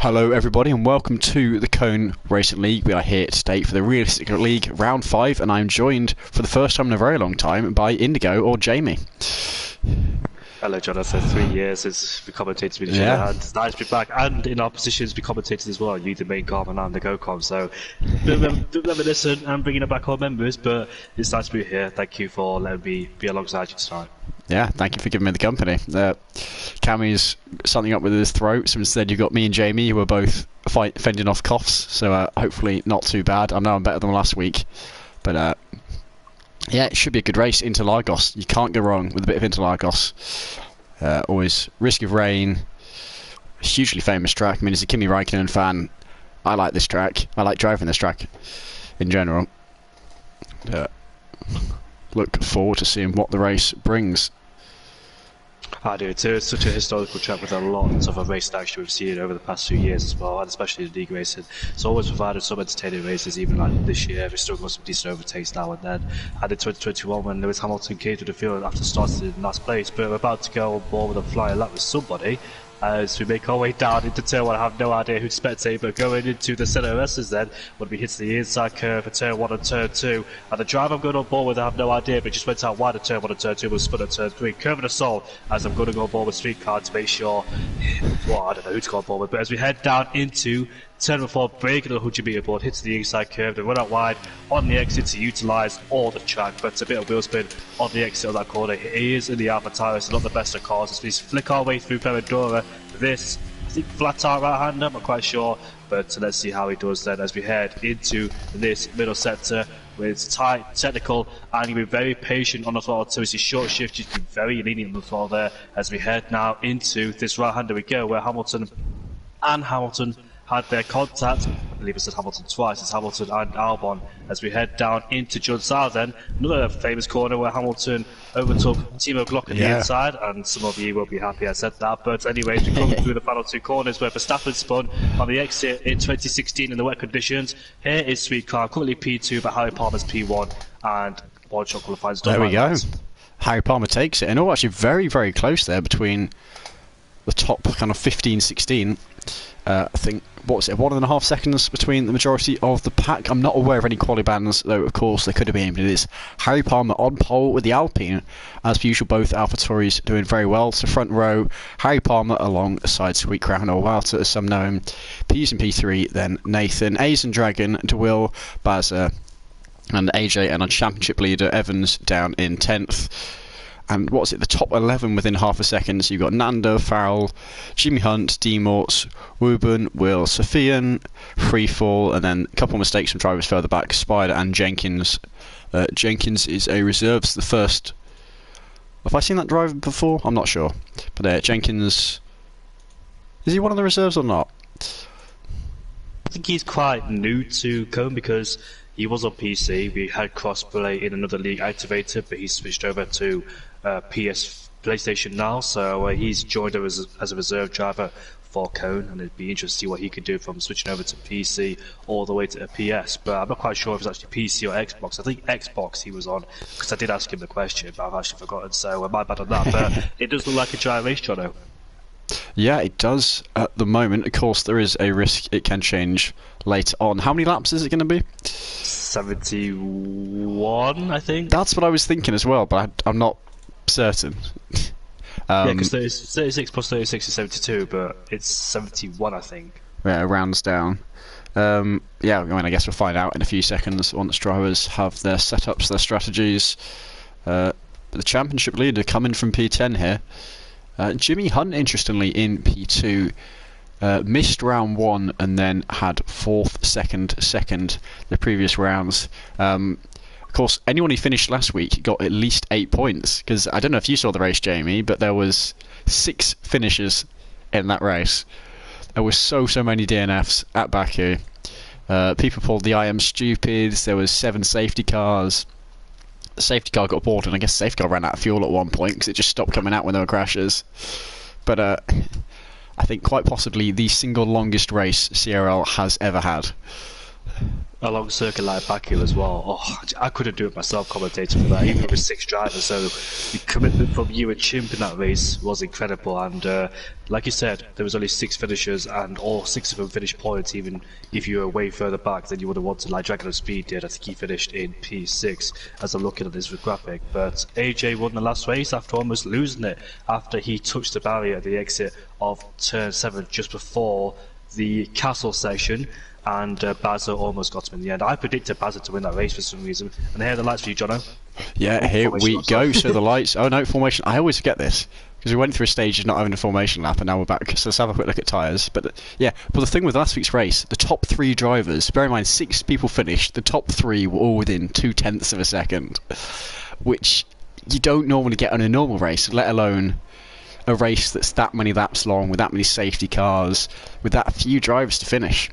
Hello everybody and welcome to the Cone Racing League. We are here today for the Realistic League Round 5 and I'm joined for the first time in a very long time by Indigo or Jamie. Hello Jonathan, 3 years since we commentated with each other, and it's nice to be back, and in our positions we commentated as well, you the main com and I'm the go-com, so bit reminiscent and bringing back our members, but it's nice to be here. Thank you for letting me be alongside you tonight. Yeah, thank you for giving me the company. Cammy's something up with his throat, so instead you've got me and Jamie who are both fending off coughs, so hopefully not too bad. I know I'm better than last week, but yeah, it should be a good race. Interlagos, you can't go wrong with a bit of Interlagos. Always risk of rain, hugely famous track. I mean, as a Kimi Raikkonen fan, I like this track. I like driving this track in general. Look forward to seeing what the race brings. I do too. It's such a historical track with a lot of race action we've seen over the past few years as well, and especially the league racing. It's always provided some entertaining races, even like this year. We've still got some decent overtakes now and then. And in 2021, when Lewis Hamilton came to the field after starting in last place, but we're about to go on board with a flying lap with somebody. As we make our way down into turn 1, I have no idea who to spectate, but going into the centre of S's then, when we hit the inside curve for turn 1 and turn 2, and the drive I'm going on board with, I have no idea, but just went out wide at turn 1 and turn 2, was spun at turn 3, curving assault, as I'm going to go on board with Streetcar to make sure, well, I don't know who to go on board with, but as we head down into turn 4, breaking the 100 metre board, hits the inside curve, then run out wide on the exit to utilise all the track, but a bit of wheel spin on the exit of that corner. He is in the Alpha tyre, so not the best of cars, as we flick our way through Peradora. This, I think, flat tire right-hander, I'm not quite sure, but let's see how he does then as we head into this middle sector with tight, technical, and he'll be very patient on the throttle too. It's a short shift, he's been very lenient on the throttle there as we head now into this right-hander we go, where Hamilton had their contact. I believe it said Hamilton twice. It's Hamilton and Albon as we head down into John South then. Another famous corner where Hamilton overtook Timo Glock on the inside, and some of you will be happy I said that. But anyways, we come through the final 2 corners where Verstappen spun on the exit in 2016 in the wet conditions. Here is Streetcar, currently P2, but Harry Palmer's P1, and one shot qualifies. There we go. Harry Palmer takes it, and actually very, very close there between the top kind of 15, 16. I think, what was it, 1.5 seconds between the majority of the pack. I'm not aware of any quali bans, though of course they could have been. It is Harry Palmer on pole with the Alpine. As per usual, both AlphaTauris doing very well. So front row, Harry Palmer alongside Sweet Crown, or Walter as some know him. P's and P3, then Nathan, A's and Dragon, DeWill, Bazza, and AJ, and our championship leader Evans down in 10th. And what's it, the top 11 within half a second. So you've got Nando, Farrell, Jimmy Hunt, Demorts, Wooburn, Will, Sofian, Freefall, and then a couple of mistakes from drivers further back, Spider and Jenkins. Jenkins is a reserves, the first. Have I seen that driver before? I'm not sure. But Jenkins, is he one of the reserves or not? I think he's quite new to Cone because he was on PC. We had crossplay in another league activated, but he switched over to PlayStation now, so he's joined as a reserve driver for Cone, and it'd be interesting to see what he could do from switching over to PC all the way to a PS, but I'm not quite sure if it's actually PC or Xbox. I think Xbox he was on, because I did ask him the question, but I've actually forgotten, so my bad on that, but it does look like a dry race, Jono. Yeah, it does at the moment. Of course, there is a risk it can change later on. How many laps is it going to be? 71, I think. That's what I was thinking as well, but I'm not certain. Yeah, because 36 plus 36 is 72, but it's 71, I think. Yeah, rounds down. Yeah, I mean, I guess we'll find out in a few seconds once drivers have their setups, their strategies. But the championship leader coming from P10 here. Jimmy Hunt, interestingly, in P2, missed round 1 and then had 4th, second the previous rounds. Of course, anyone who finished last week got at least 8 points, because I don't know if you saw the race, Jamie, but there was 6 finishes in that race. There were so many DNFs at Baku. People pulled the I am stupid. There was 7 safety cars. The safety car got bored, and I guess the safety car ran out of fuel at one point because it just stopped coming out when there were crashes. But I think quite possibly the single longest race CRL has ever had. A long circuit like back heel as well. Oh, I couldn't do it myself, commentating for that, even with 6 drivers. So the commitment from you and Chimp in that race was incredible. And like you said, there was only 6 finishers, and all 6 of them finished points. Even if you were way further back than you would have wanted, like Dragon of Speed did. I think he finished in P6 as I'm looking at this graphic. But AJ won the last race after almost losing it, after he touched the barrier at the exit of turn 7 just before the castle section. And Bazza almost got him in the end. I predicted Bazza to win that race for some reason. And here are the lights for you, Jono. Yeah, here we go. So the lights. Oh no, formation. I always forget this because we went through a stage of not having a formation lap, and now we're back. So let's have a quick look at tyres. But yeah, but the thing with last week's race, the top 3 drivers. Bear in mind, 6 people finished. The top 3 were all within 0.2 of a second, which you don't normally get on a normal race, let alone a race that's that many laps long, with that many safety cars, with that few drivers to finish.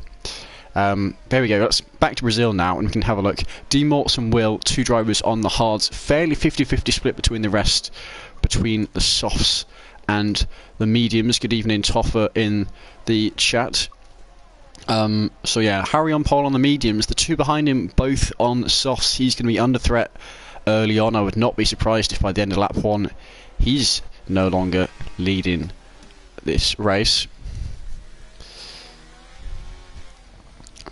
There we go. Let's back to Brazil now, and we can have a look. D Morts and Will, 2 drivers on the hards. Fairly 50-50 split between the rest, between the softs and the mediums. Good evening, Toffer, in the chat. So yeah, Harry on pole on the mediums. The 2 behind him, both on softs. He's going to be under threat early on. I would not be surprised if by the end of lap 1, he's no longer leading this race.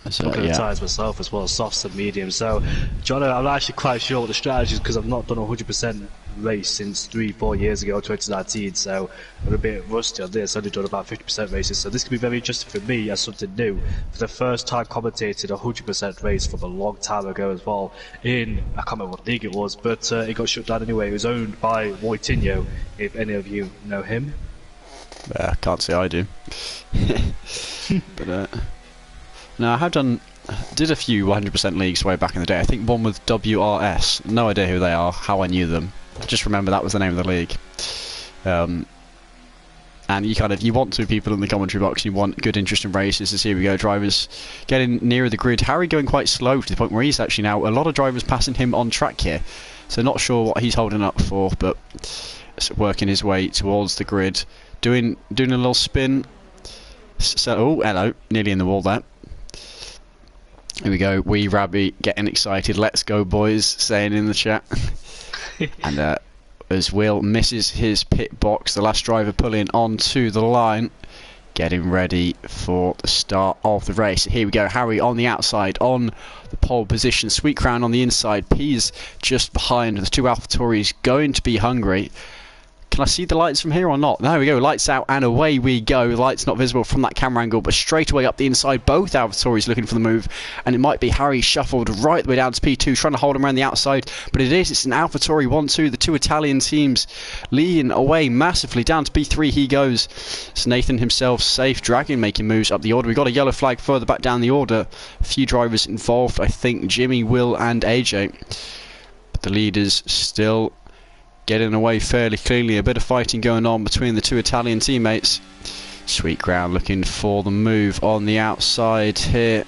So, looking at the tyres myself as well, softs and mediums. So, Jono, I'm not actually quite sure what the strategy is because I've not done a 100% race since 3-4 years ago, 2019. So, I'm a bit rusty on this. I've only done about 50% races. So, this could be very interesting for me as something new. For the first time, commentated a 100% race from a long time ago as well. I can't remember what league it was, but it got shut down anyway. It was owned by Moitinho, if any of you know him. I can't say I do. But no, I have did a few 100% leagues way back in the day. I think one with WRS. No idea who they are, how I knew them. I just remember that was the name of the league. And you want 2 people in the commentary box. You want good, interesting races. So here we go, drivers getting nearer the grid. Harry going quite slow to the point where he's actually now a lot of drivers passing him on track here. So not sure what he's holding up for, but working his way towards the grid, doing a little spin. So, oh, hello, nearly in the wall there. Here we go, Wee Rabby getting excited. Let's go, boys, saying in the chat. And as Will misses his pit box, the last driver pulling onto the line, getting ready for the start of the race. Here we go, Harry on the outside, on the pole position. Sweet Crown on the inside. P's just behind. The 2 AlphaTauris going to be hungry. Can I see the lights from here or not? There we go, lights out and away we go. Lights not visible from that camera angle, but straight away up the inside, both AlphaTauris looking for the move, and it might be Harry shuffled right the way down to P2, trying to hold him around the outside, but it's an AlphaTauri 1-2, the 2 Italian teams leading away massively. Down to P3 he goes. It's Nathan himself safe, Dragon making moves up the order. We've got a yellow flag further back down the order. A few drivers involved, I think Jimmy, Will and AJ. But the leaders still getting away fairly cleanly. A bit of fighting going on between the 2 Italian teammates. Sweet Ground looking for the move on the outside here,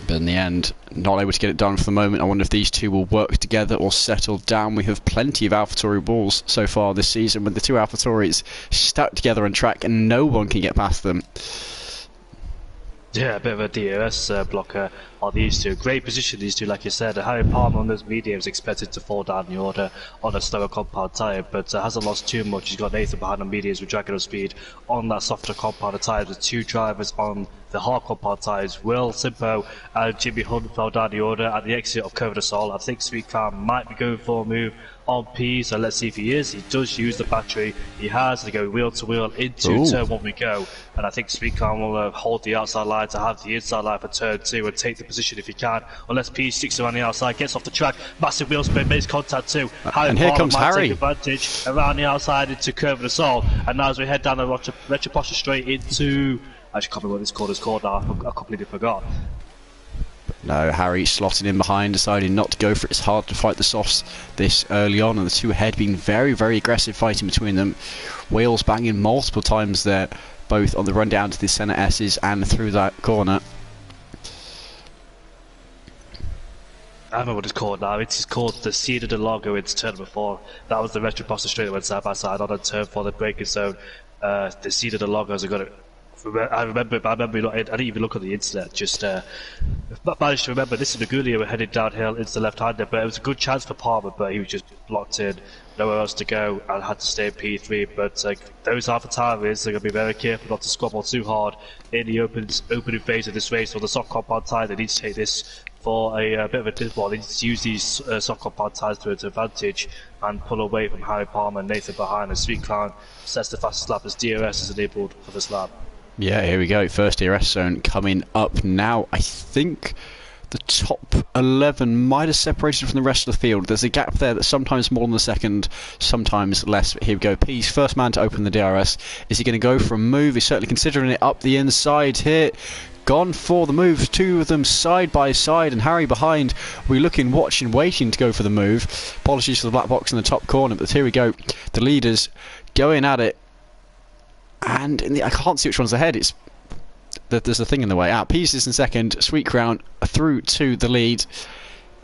but in the end not able to get it done for the moment. I wonder if these 2 will work together or settle down. We have plenty of AlphaTauri balls so far this season, with the 2 AlphaTauris stuck together on track and no one can get past them. Yeah, a bit of a DRS blocker are these 2. Great position, these 2, like you said. Harry Palmer on those mediums expected to fall down the order on a slower compound tyre, but hasn't lost too much. He's got Nathan behind on mediums with Dragon of Speed on that softer compound tyres, with 2 drivers on the hard compound tyres. Will Simpo and Jimmy Hunt fell down the order at the exit of Cove de Sol. I think Sweet Crown might be going for a move on P, so let's see if he is. He does use the battery. He has to go wheel to wheel into turn 1 we go, and I think Sweet Crown will hold the outside line to have the inside line for turn 2 and take the position if he can, unless P sticks around the outside, gets off the track, massive wheel spin, makes contact too. And here comes Harry. Take advantage around the outside into Curve de Sol, and now as we head down the Retroposture straight into, I can't remember what this corner's called now, I completely forgot. No, Harry slotting in behind, deciding not to go for it. It's hard to fight the softs this early on, and the 2 ahead being very, very aggressive fighting between them. Wheels banging multiple times there, both on the run down to the centre S's and through that corner. I remember what it's called now. It's called the Cedar de Lago into turn number 4. That was the Retroposture straight that went side by side on a turn for the braking zone. The Cedar de Lagos have got it I remember. I didn't even look at the internet. Just managed to remember. This is Nagulia were headed downhill into the left-hander, but it was a good chance for Palmer, but he was just blocked in, nowhere else to go, and had to stay in P3. But those AlphaTauris are going to be very careful not to squabble too hard in the opening phase of this race. For the soft compound tyre, they need to take this for a bit of a disball. They need to use these soft compound tyres to its advantage and pull away from Harry Palmer and Nathan behind. And Sweet Clown sets the fastest lap as DRS is enabled for this lap. Yeah, here we go. First DRS zone coming up now. I think the top 11 might have separated from the rest of the field. There's a gap there that's sometimes more than a second, sometimes less. But here we go. P's first man to open the DRS. Is he going to go for a move? He's certainly considering it up the inside here. Gone for the move. Two of them side by side, and Harry behind. We're looking, watching, waiting to go for the move. Apologies for the black box in the top corner, but here we go. The leaders going at it. And I can't see which one's ahead. There's a thing in the way. Peace is in second. Sweet Crown through to the lead.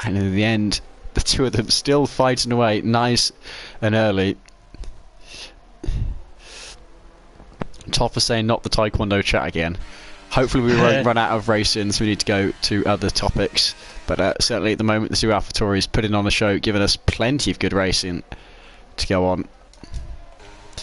And in the end, the two of them still fighting away nice and early. Topper saying not the Taekwondo chat again. Hopefully we won't run out of racing, so we need to go to other topics. But certainly at the moment, the two AlphaTauris putting on the show, giving us plenty of good racing to go on.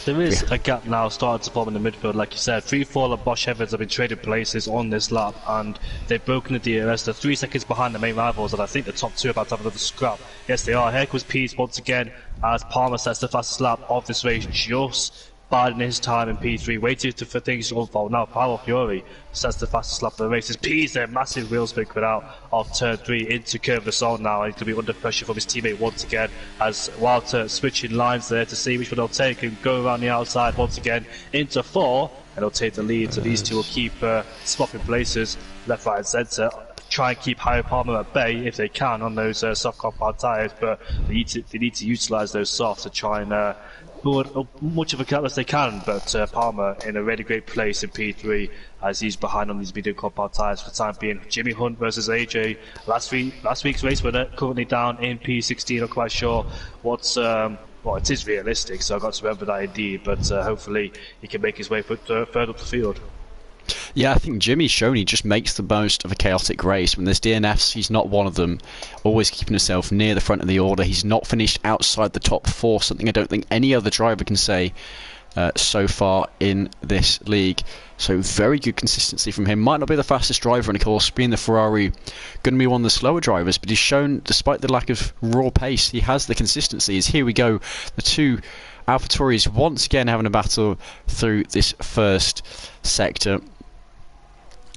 There is a gap now starting to form in the midfield, like you said. 3-4 and Bosch Evans have been trading places on this lap, and they've broken the DRS. They're 3 seconds behind the main rivals, and I think the top two are about to have another scrap. Yes, they are. Here comes Pease once again as Palmer sets the fastest lap of this race, just biding his time in P3, waiting for things to unfold. Now Power Fury sets the fastest lap of the race. It's Pease there, massive wheel spin coming out of turn 3 into Curve the Zone now. He's going to be under pressure from his teammate once again as Walter switching lines there to see which one they'll take and go around the outside once again into 4, and they'll take the lead. So these two will keep swapping places left, right and centre. Try and keep Harry Palmer at bay if they can on those soft compound tyres, but they need to utilise those softs to try and board much of a gap as they can. But Palmer in a really great place in P3 as he's behind on these medium compound tyres for the time being. Jimmy Hunt versus AJ, last week's race winner, currently down in P16. Not quite sure what's well, it is realistic, so I've got to remember that indeed, but hopefully he can make his way further up the field. Yeah, I think Jimmy's shown he just makes the most of a chaotic race. When there's DNFs, he's not one of them. Always keeping himself near the front of the order. He's not finished outside the top 4, something I don't think any other driver can say so far in this league. So very good consistency from him. Might not be the fastest driver, and of course, being the Ferrari, going to be one of the slower drivers, but he's shown, despite the lack of raw pace, he has the consistencies. Here we go. The two AlphaTauris once again having a battle through this first sector.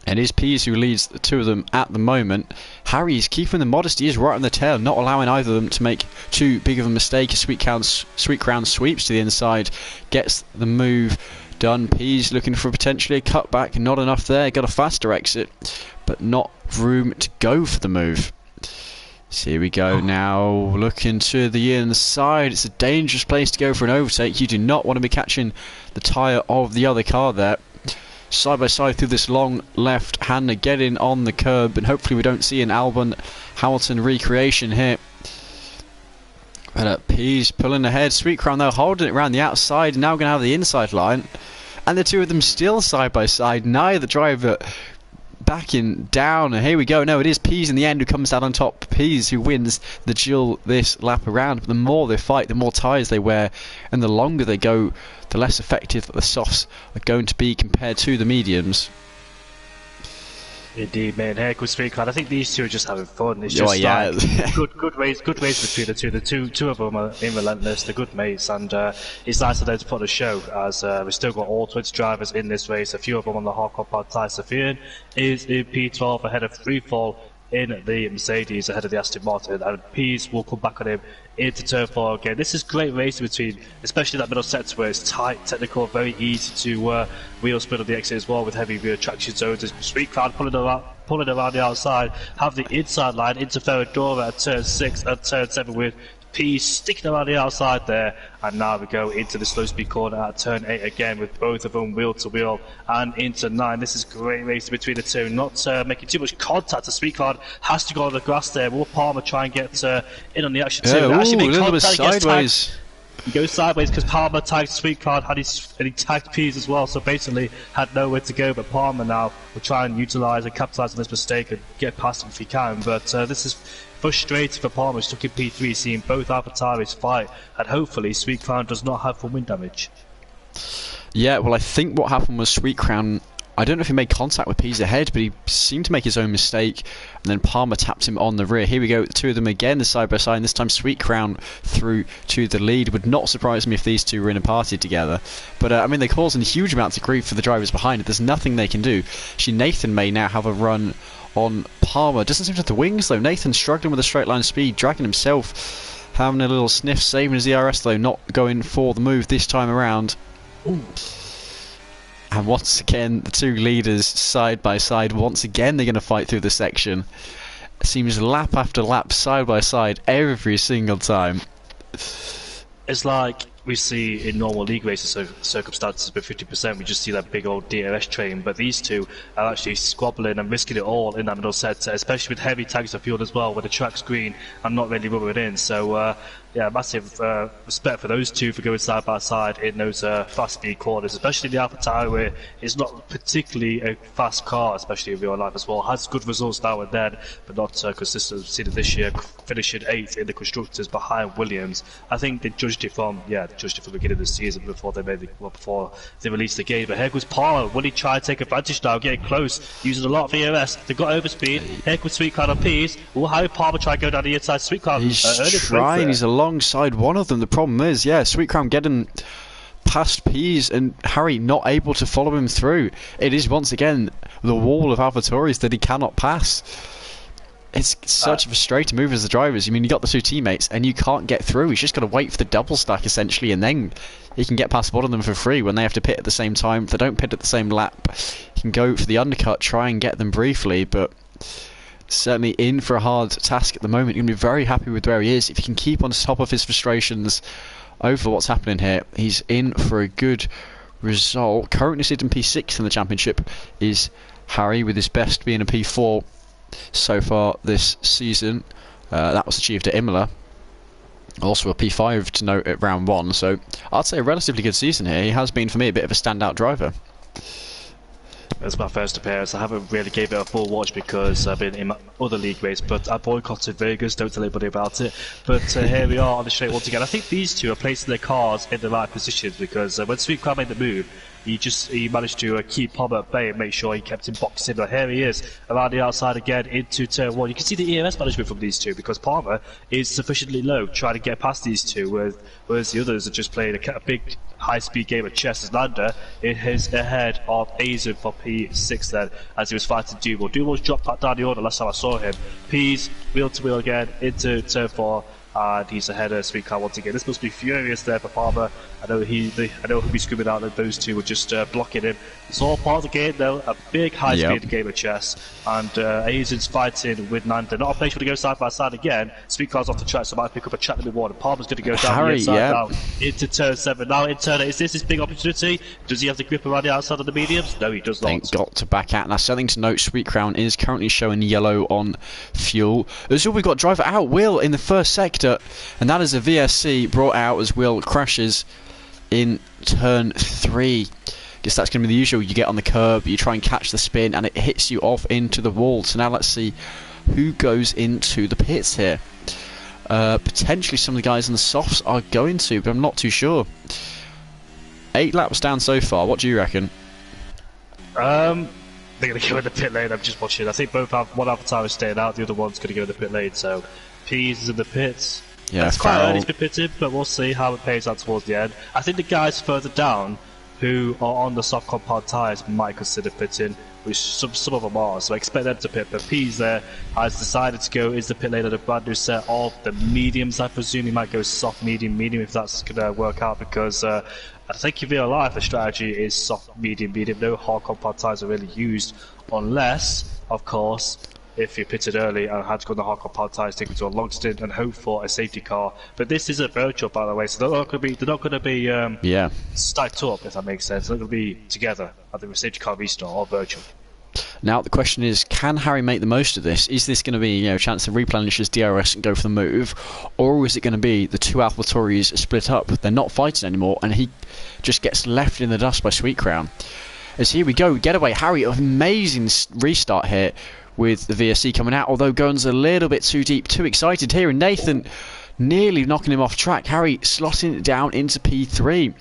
And it is Pease who leads the two of them at the moment. Harry is keeping the modesty, is right on the tail, not allowing either of them to make too big of a mistake. A Sweet Crown sweeps to the inside, gets the move done. Pease looking for potentially a cutback, not enough there. Got a faster exit, but not room to go for the move. So here we go now, looking to the inside. It's a dangerous place to go for an overtake. You do not want to be catching the tyre of the other car there. Side by side through this long left-hander, getting on the curb, and hopefully we don't see an Albon Hamilton recreation here. But Pease pulling ahead. Sweet Crown though holding it around the outside, now going to have the inside line, and the two of them still side by side. Neither driver backing down, and here we go. No, it is Pease in the end who comes out on top. Pease who wins the duel this lap around. But the more they fight, the more tyres they wear, and the longer they go, the less effective the softs are going to be compared to the mediums. Indeed, man. Here goes Sweet Crown. I think these two are just having fun. It's just good race between the two. The two of them are in relentless. They're good mates, and it's nice of them to put on a show. As we've still got all 20 drivers in this race. A few of them on the hard compound tyre. Sofian is in P12 ahead of Freefall in the Mercedes ahead of the Aston Martin, and Pease will come back on him into turn 4 again. This is great racing between, especially that middle sector where it's tight, technical, very easy to wheel spin on the exit as well with heavy rear traction zones. Sweet Cloud pulling around the outside, have the inside line into Ferradura at turn 6 and turn 7 with Pease sticking around the outside there, and now we go into the slow speed corner at turn 8 again with both of them wheel to wheel and into 9. This is great racing between the two, not making too much contact. The Sweet Card has to go on the grass there. Will Palmer try and get in on the action too? Actually, a little bit sideways. He goes sideways because Palmer tagged Sweetcard and he tagged Pease as well, so basically had nowhere to go. But Palmer now will try and utilise and capitalise on this mistake and get past him if he can. But this is frustrating for Palmer, stuck in P3, seeing both AlphaTauris fight, and hopefully Sweet Crown does not have full wind damage. Yeah, well, I think what happened was Sweet Crown, I don't know if he made contact with Pease ahead, but he seemed to make his own mistake, and then Palmer tapped him on the rear. Here we go, the two of them again, the side by side, and this time Sweet Crown through to the lead. Would not surprise me if these two were in a party together. But, I mean, they're causing huge amounts of grief for the drivers behind it. There's nothing they can do. Actually, Nathan may now have a run on Palmer. Doesn't seem to have the wings, though. Nathan struggling with a straight line speed, dragging himself, having a little sniff, saving his ERS, though, not going for the move this time around. Ooh. And once again, the two leaders side by side. Once again, they're going to fight through the section. It seems lap after lap, side by side, every single time. It's like we see in normal league races circumstances with 50%, we just see that big old DRS train, but these two are actually squabbling and risking it all in that middle sector, especially with heavy tags of fuel as well, where the track's green and not really rubbing it in. So yeah, massive respect for those two for going side by side in those fast speed corners, especially the AlphaTauri, where it's not particularly a fast car, especially in real life as well. Has good results now and then, but not consistent. We've seen it this year, finishing 8th in the constructors behind Williams. I think they judged it from the beginning of the season before they released the game. But here goes Palmer. Will he try and take advantage now, getting close, using a lot of ERS? They got overspeed. Here comes Sweetcard on P's. Will Harry Palmer try and go down the inside? Sweetcard. He's trying. He's alongside one of them. The problem is, Sweet Crown getting past Pease and Harry not able to follow him through. It is once again the wall of AlphaTauris that he cannot pass. It's such a frustrating move as the drivers. I mean, you got the two teammates and you can't get through. He's just got to wait for the double stack essentially, and then he can get past one of them for free when they have to pit at the same time. If they don't pit at the same lap, he can go for the undercut, try and get them briefly, but certainly in for a hard task at the moment. You're going to be very happy with where he is. If he can keep on top of his frustrations over what's happening here, he's in for a good result. Currently sitting P6 in the championship is Harry, with his best being a P4 so far this season. That was achieved at Imola. Also a P5 to note at round 1, so I'd say a relatively good season here. He has been, for me, a bit of a standout driver. It's my first appearance. I haven't really gave it a full watch because I've been in my other league race, but I boycotted Vegas, don't tell anybody about it. But here we are on the straight once again. I think these two are placing their cars in the right positions because when Sweet Crown made the move, he managed to keep Palmer at bay and make sure he kept him boxed in. But here he is around the outside again into turn 1. You can see the EMS management from these two because Palmer is sufficiently low trying to get past these two, whereas the others are just playing a big high-speed game of chess. As Lander is ahead of Azen for P6 then, as he was fighting Duval. Duval's dropped back down the order last time I saw him. P's wheel to wheel again into turn 4. And he's ahead of Sweet Car once again. This must be furious there for Palmer. I know he'll be screaming out that those two were just blocking him. It's all part of the game though, a big high-speed game of chess. And Azen's fighting with Nanda. Not a place to go side by side again. Sweet Car's off the track, so might pick up a chat limit 1. And Palmer's going to go down the inside now into turn 7. Now in turn 8, is this his big opportunity? Does he have the grip around the outside of the mediums? No, he does not. They've got to back out. Now, something to note, Sweet Crown is currently showing yellow on fuel. As well, we've got driver out, Will, in the first sector. And that is a VSC brought out as Will crashes in turn 3. Guess that's going to be the usual. You get on the curb, you try and catch the spin, and it hits you off into the wall. So now let's see who goes into the pits here. Potentially some of the guys in the softs are going to, but I'm not too sure. 8 laps down so far. What do you reckon? They're going to go in the pit lane. I'm just watching. I think one AlphaTauri is staying out, the other one's going to go in the pit lane. So Pease is in the pits. Yeah, it's quite early to be pitted, but we'll see how it pays out towards the end. I think the guys further down who are on the soft compound tyres might consider pitting, which some of them are, so I expect them to pit. But P's there has decided to go is the pit lane of a brand new set of the mediums. I presume he might go soft, medium, if that's going to work out, because I think in real life the strategy is soft, medium. No hard compound tyres are really used, unless, of course, if you pitted early and had to go on the hard compound tyres, take it to a long stint and hope for a safety car. But this is a virtual, by the way, so they're not going to be stacked up, if that makes sense. They're not going to be together. I think a safety car restart or virtual. Now the question is, can Harry make the most of this? Is this going to be a chance to replenish his DRS and go for the move, or is it going to be the two AlphaTauris split up? They're not fighting anymore, and he just gets left in the dust by Sweet Crown. As here we go, getaway. Harry, amazing restart here with the VSC coming out, although Gunn's a little bit too deep, too excited here, and Nathan nearly knocking him off track. Harry slotting it down into P3.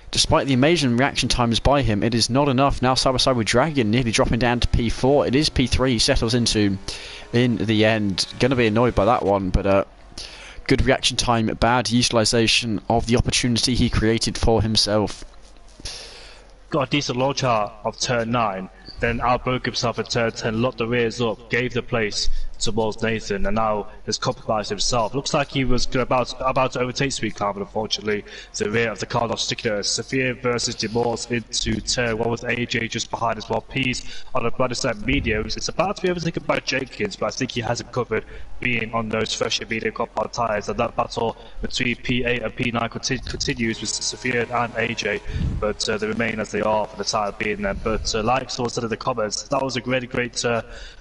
Despite the amazing reaction times by him, it is not enough. Now side by side with Dragon, nearly dropping down to P4. It is P3 he settles into in the end. Going to be annoyed by that one, but good reaction time, bad utilisation of the opportunity he created for himself. Got a decent launch out of turn 9, then outbroke himself at turn 10, locked the rears up, gave the place towards Nathan, and now has compromised himself. Looks like he was about to overtake Sweet Cloud, but unfortunately the rear of the car not sticking to us. Sophia versus Demors into turn 1 with AJ just behind as well. Pease on the blind side mediums. It's about to be overtaken by Jenkins, but I think he has it covered, being on those fresh and medium compound tyres, and that battle between P8 and P9 continues with Sophia and AJ, but they remain as they are for the time being there. But like someone said in the comments, that was a great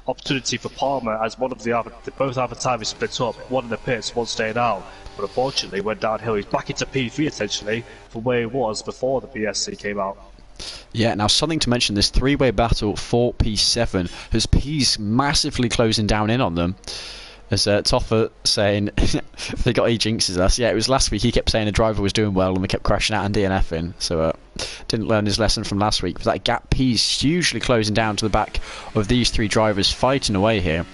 opportunity for Palmer, as both AlphaTauris split up, one in the pits, one staying out, but unfortunately went downhill. He's back into P3 essentially from where he was before the VSC came out. Yeah, now something to mention, this three-way battle for P7 has P's massively closing down in on them. As Toffer saying, they got jinxes us. Yeah, it was last week he kept saying the driver was doing well and we kept crashing out and DNFing. So didn't learn his lesson from last week. But that gap P's hugely closing down to the back of these three drivers fighting away here.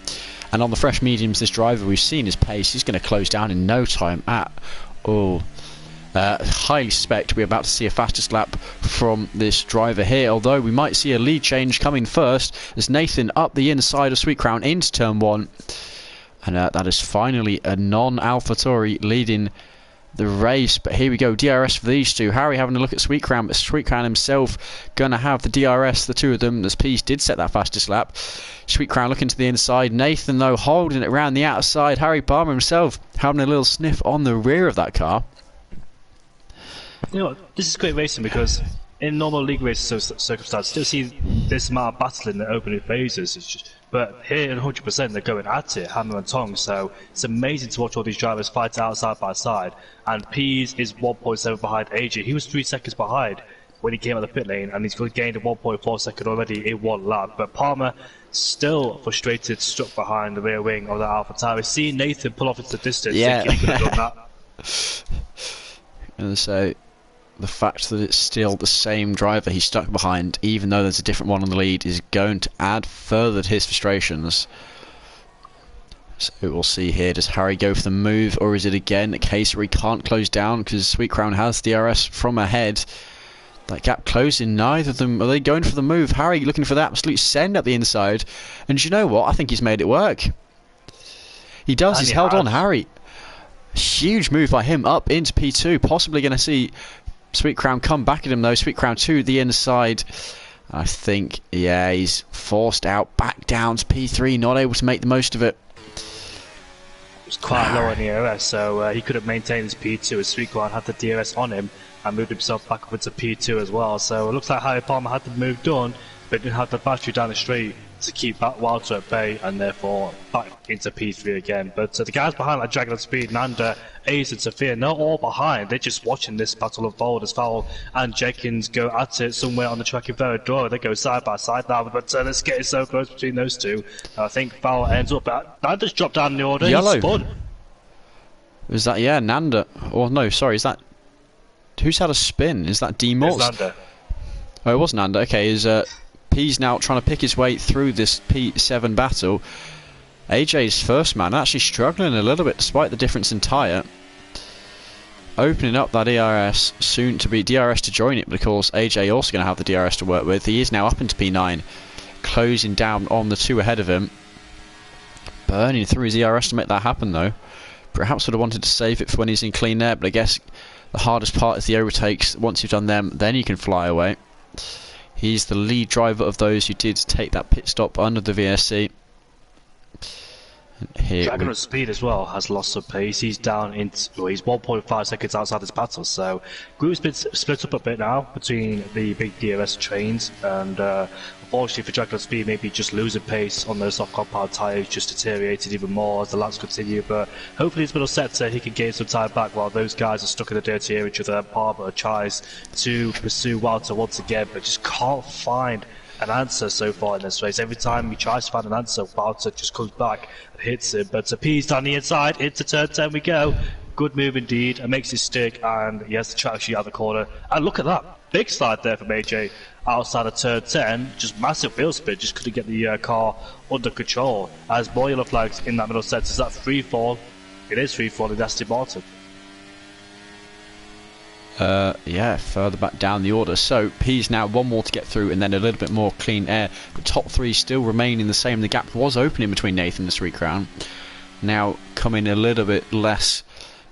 And on the fresh mediums, this driver, we've seen his pace. He's going to close down in no time at all. Highly suspect we're about to see a fastest lap from this driver here, although we might see a lead change coming first as Nathan up the inside of Sweet Crown into turn 1. And that is finally a non-AlphaTauri leading the race. But here we go, DRS for these two. Harry having a look at Sweet Crown, but Sweet Crown himself going to have the DRS, the two of them, as Peace did set that fastest lap. Sweet Crown looking to the inside. Nathan, though, holding it around the outside. Harry Palmer himself having a little sniff on the rear of that car. You know what, this is great racing because in normal league races circumstances, still see this amount of battle in the opening phases. It's just, but here in 100% they're going at it, hammer and tongs. So it's amazing to watch all these drivers fight out side by side. And Pease is 1.7 behind AJ. He was 3 seconds behind when he came out of the pit lane, and he's gained a 1.4 second already in one lap. But Palmer still frustrated, stuck behind the rear wing of the AlphaTauri. Seeing Nathan pull off into the distance, yeah, he could have done that. And so the fact that it's still the same driver he's stuck behind, even though there's a different one on the lead, is going to add further to his frustrations. So we'll see here, does Harry go for the move, or is it again a case where he can't close down because Sweet Crown has DRS from ahead? That gap closing, neither of them, are they going for the move? Harry looking for the absolute send at the inside, and you know what, I think he's made it work. He does, he's held on. Harry, huge move by him up into P2, possibly going to see Sweet Crown come back at him though. Sweet Crown to the inside. I think, yeah, he's forced out back down to P3, not able to make the most of it. It was quite low on the DRS, so he could have maintained his P2 as Sweet Crown had the DRS on him and moved himself back up into P2 as well. So it looks like Harry Palmer had the move done, but didn't have the battery down the straight to keep that Wilder at bay, and therefore back into P3 again. But the guys behind, like Dragon Speed, Nanda, Ace and Sophia, they're all behind. They're just watching this battle unfold as Fowl and Jenkins go at it somewhere on the track in Veradora. They go side by side now, but let's get it so close between those two. I think Fowl ends up, Nanda's dropped down in the order. Yellow. He's spun. Is that, yeah, Nanda? Or no, sorry, is that, who's had a spin? Is that D-Morts? It's Nanda. Oh, it was Nanda. Okay, is P's now trying to pick his way through this P7 battle. AJ's first man actually struggling a little bit despite the difference in tyre. Opening up that DRS, soon to be DRS to join it, because AJ also going to have the DRS to work with. He is now up into P9, closing down on the two ahead of him. Burning through his DRS to make that happen though. Perhaps would have wanted to save it for when he's in clean air, but I guess the hardest part is the overtakes. Once you've done them, then you can fly away. He's the lead driver of those who did take that pit stop under the VSC. Here Dragon of Speed as well has lost some pace. He's down into, well, he's 1.5 seconds outside this battle. So group's been split up a bit now between the big DRS trains, and unfortunately for Dragon of Speed, maybe just losing pace on those soft compound tyres just deteriorated even more as the laps continue. But hopefully his middle sector he can gain some time back while those guys are stuck in the dirty area. Each other. Palmer tries to pursue Walter once again, but just can't find an answer so far in this race. Every time he tries to find an answer, Walter just comes back and hits him. But P's down the inside, into turn 10 we go. Good move indeed, and makes it stick, and he has the track sheet out of the corner. And look at that, big slide there from AJ outside of turn 10, just massive wheel spin, just couldn't get the car under control. As more yellow flags in that middle sector, is that free fall? It is free fall in Aston Martin. Yeah, further back down the order. So P's now one more to get through, and then a little bit more clean air. The top three still remaining the same. The gap was opening between Nathan and Sweet Crown. Now coming a little bit less.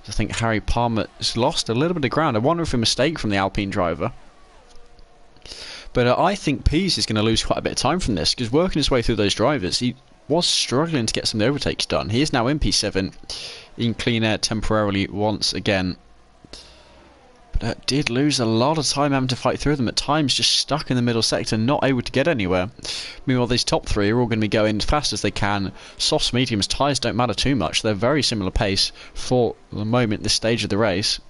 I think Harry Palmer has lost a little bit of ground. I wonder if a mistake from the Alpine driver. But I think P's is going to lose quite a bit of time from this, because working his way through those drivers, he was struggling to get some of the overtakes done. He is now in P7 in clean air temporarily once again. Did lose a lot of time having to fight through them, at times just stuck in the middle sector, not able to get anywhere. Meanwhile, these top three are all going to be going as fast as they can. Softs, mediums, tyres don't matter too much. They're very similar pace for the moment, this stage of the race.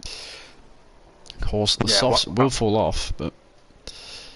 Of course, the softs will fall off, but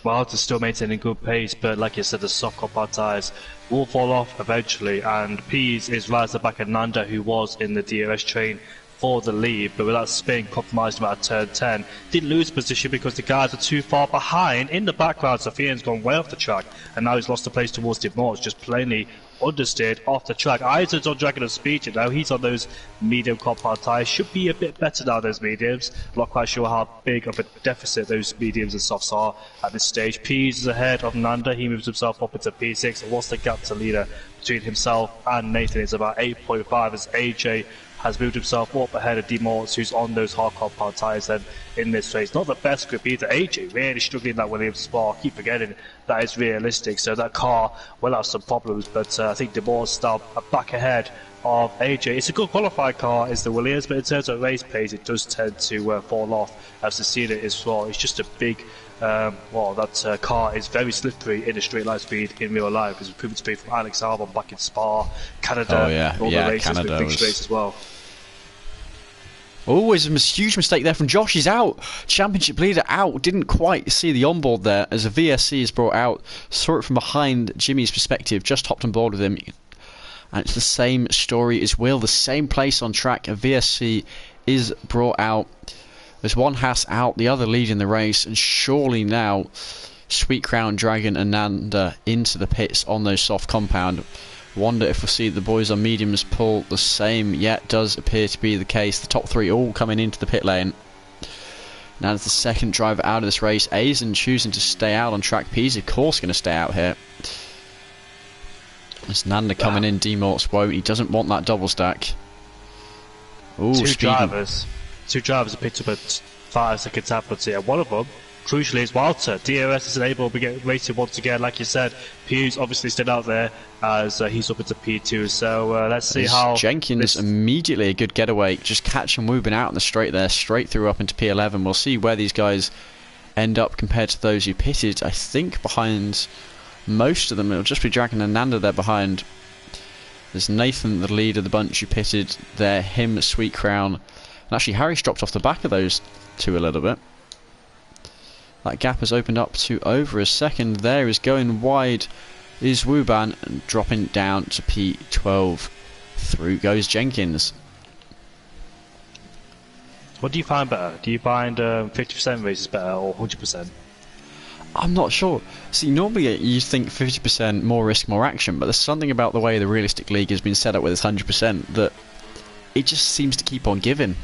Wilder's still maintaining good pace, but like you said, the soft compound tyres will fall off eventually, and Pease is right at the back of Nanda, who was in the DRS train for the lead, but with that spin compromised him at turn 10. Didn't lose position because the guys are too far behind. In the background, Sofian's gone way off the track, and now he's lost the place towards Steve Moore. It's just plainly understeered off the track. Eisen's on Dragon of Speed now. He's on those medium compound tyres. Should be a bit better now, those mediums. Not quite sure how big of a deficit those mediums and softs are at this stage. Pease is ahead of Nanda. He moves himself up into P6. And what's the gap to leader between himself and Nathan? It's about 8.5 as AJ has moved himself up ahead of Demorts, who's on those hard compound tyres then in this race. Not the best grip either. AJ really struggling in that Williams spot. I keep forgetting that is realistic, so that car will have some problems, but I think Demorts now back ahead of AJ. It's a good qualified car, is the Williams, but in terms of race pace, it does tend to fall off, as the Cena is well. It's just a big that car is very slippery in a straight line speed in real life. It's proven to be from Alex Albon back in Spa, Canada, all the races, Canada big race as well. Always a huge mistake there from Josh. He's out. Championship leader out. Didn't quite see the onboard there as a VSC is brought out. Saw it from behind Jimmy's perspective. Just hopped on board with him. And it's the same story as Will. The same place on track. A VSC is brought out. There's one Haas out. The other lead in the race. And surely now Sweet Crown, Dragon and Nanda into the pits on those soft compound. Wonder if we'll see the boys on mediums pull the same. Yet does appear to be the case. The top three all coming into the pit lane. Now it's the second driver out of this race. Aizen choosing to stay out on track. P's of course going to stay out here. There's Nanda coming in. Demorts won't. He doesn't want that double stack. Ooh, two drivers have picked up a 5 second advantage here. One of them, crucially, is Walter. DRS is enabled to get rated once again. Like you said, Hughes obviously stood out there as he's up into P2. So let's see how Jenkins immediately a good getaway. Just catch him moving out in the straight there, straight through up into P11. We'll see where these guys end up compared to those who pitted. I think behind most of them, it'll just be Dragon and Nanda there behind. There's Nathan, the lead of the bunch who pitted there. Him, Sweet Crown. And actually, Harry's dropped off the back of those two a little bit. That gap has opened up to over a second. There is going wide is Wuban and dropping down to P12. Through goes Jenkins. What do you find better? Do you find 50% races better or 100%? I'm not sure. See, normally you think 50% more risk, more action, but there's something about the way the realistic league has been set up with its 100% that it just seems to keep on giving.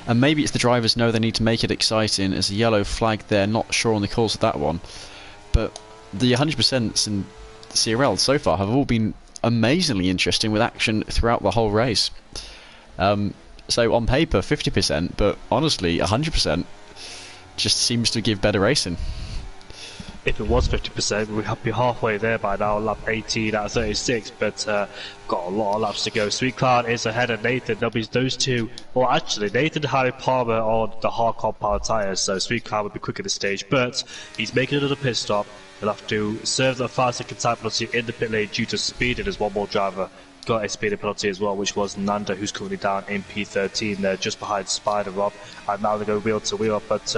And maybe it's the drivers know they need to make it exciting. There's a yellow flag there, not sure on the calls of that one. But the 100% in the CRL so far have all been amazingly interesting with action throughout the whole race. So on paper 50%, but honestly 100% just seems to give better racing. if it was 50%, we'd be halfway there by now, lap 18 out of 36, but got a lot of laps to go. Sweet Cloud is ahead of Nathan. There'll be those two. Well, actually, Nathan and Harry Palmer on the hard compound tyres, so Sweet Cloud will be quick at this stage, but he's making another pit stop. He'll have to serve the 5-second time penalty in the pit lane due to speed, and there's one more driver got a speeding penalty as well, which was Nanda, who's currently down in P13 there, just behind Spider Rob, and now they go wheel to wheel, but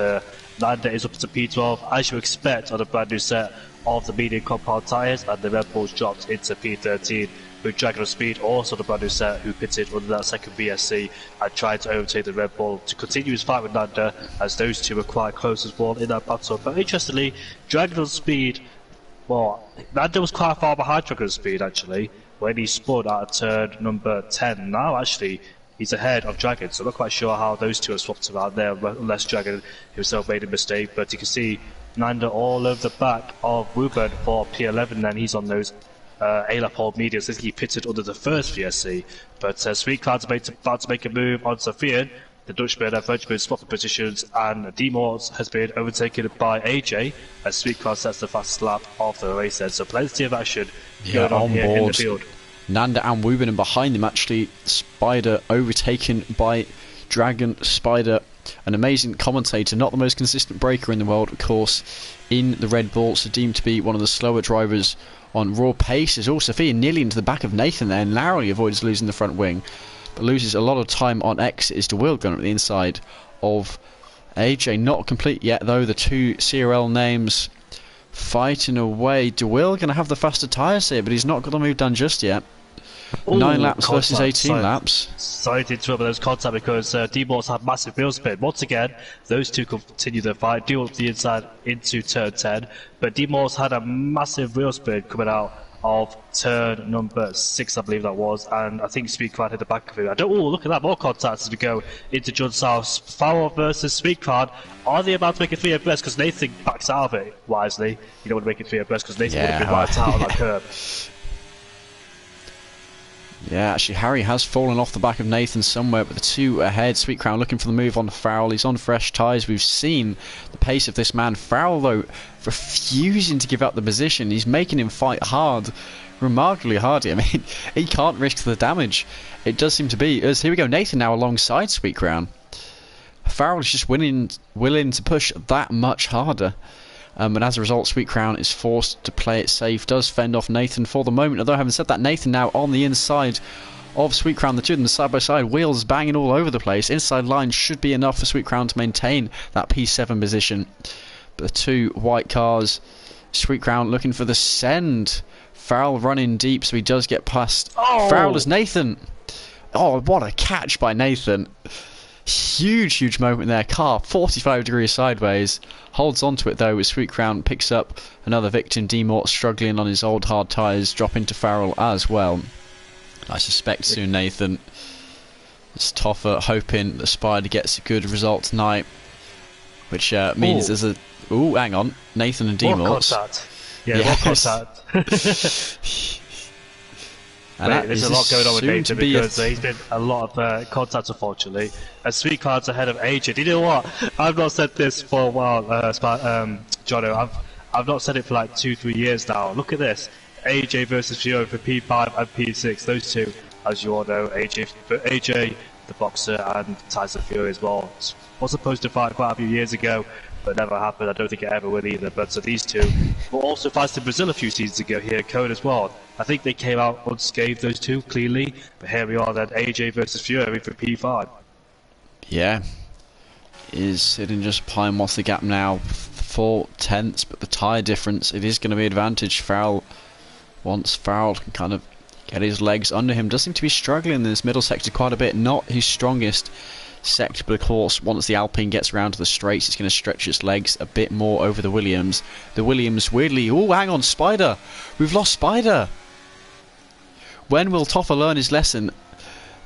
Nanda is up to P12, as you expect on a brand new set of the medium compound tyres, and the Red Bulls dropped into P13 with Dragon of Speed, also the brand new set, who pitted under that second BSC and tried to overtake the Red Bull to continue his fight with Nanda, as those two were quite close as well in that battle. But interestingly, Dragon of Speed, well, Nanda was quite far behind Dragon of Speed actually, when he spun out of turn number 10. Now actually he's ahead of Dragon, so I'm not quite sure how those two are swapped around there, unless Dragon himself made a mistake. But you can see Nanda all over the back of Ruben for P11, and he's on those A-lap hold mediums. I think he pitted under the first VSC, but Sweet Cloud's about to make a move on Sofian. The Dutchman and Frenchman swapping positions, and D-Morts has been overtaken by AJ as Sweet Cloud sets the fastest lap of the race then. So plenty of action going on here in the field. Nanda and Wubin, and behind them actually Spider overtaken by Dragon. Spider, an amazing commentator, not the most consistent breaker in the world, of course, in the Red Bull, so deemed to be one of the slower drivers on raw pace. Is all Sophia nearly into the back of Nathan there, and narrowly avoids losing the front wing, but loses a lot of time on exit. Is DeWill gun at the inside of AJ. Not complete yet though, the two CRL names fighting away. DeWill going to have the faster tyres here, but he's not got the move done just yet. Ooh, 9 laps versus 18 laps. Sorry to interrupt those contact, because D-Morts have massive wheel spin. Once again, those two continue their fight, deal up the inside into turn 10, but D-Morts had a massive wheel spin coming out of turn number 6, I believe that was, and I think Sweet Cloud hit the back of him. Look at that, more contacts as we go into John South. Farrell versus Sweet Cloud. Are they about to make a 3 abreast? Because Nathan backs out of it wisely. You don't want to make it 3 abreast because Nathan would have been right out on that curb. Yeah, actually Harry has fallen off the back of Nathan somewhere, but the two ahead. Sweet Crown looking for the move on Farrell. He's on fresh tyres. We've seen the pace of this man. Farrell, though, refusing to give up the position. He's making him fight hard, remarkably hard. I mean, he can't risk the damage. It does seem to be. As here we go, Nathan now alongside Sweet Crown. Farrell is just willing to push that much harder. And as a result, Sweet Crown is forced to play it safe. Does fend off Nathan for the moment. Although, having said that, Nathan now on the inside of Sweet Crown. The two of them side by side, wheels banging all over the place. Inside line should be enough for Sweet Crown to maintain that P7 position. But the two white cars, Sweet Crown looking for the send. Farrell running deep, so he does get past. Farrell as Nathan. Oh, what a catch by Nathan. Huge moment there. Car 45 degrees sideways, holds onto it though as Sweet Crown picks up another victim. D-Mort struggling on his old hard tyres, dropping to Farrell as well. I suspect soon Nathan. It's Toffer hoping that Spider gets a good result tonight, which means there's a hang on, Nathan and D-Mort. What contact? There's a lot going on with Nathan because he's been a lot of contact, unfortunately. And Sweet Cloud's ahead of AJ. You know what? I've not said this for a while, Jono. I've not said it for like 2-3 years now. Look at this. AJ versus Fury for P5 and P6. Those two, as you all know, AJ the boxer, and Tyson Fury as well. Was supposed to fight quite a few years ago, but never happened. I don't think it ever will either. But so these two were also fighting in Brazil a few seasons ago here at Code as well. I think they came out unscathed, those two, cleanly. But here we are then, AJ versus Fury for P5. Yeah. Is sitting just behind what's the gap now? 4 tenths, but the tyre difference, it is going to be advantage. Farrell, once Farrell can kind of get his legs under him, does seem to be struggling in this middle sector quite a bit. Not his strongest sector, but of course once the Alpine gets around to the straights, it's going to stretch its legs a bit more over the Williams. The Williams weirdly, hang on, Spider, we've lost Spider. When will Toffer learn his lesson?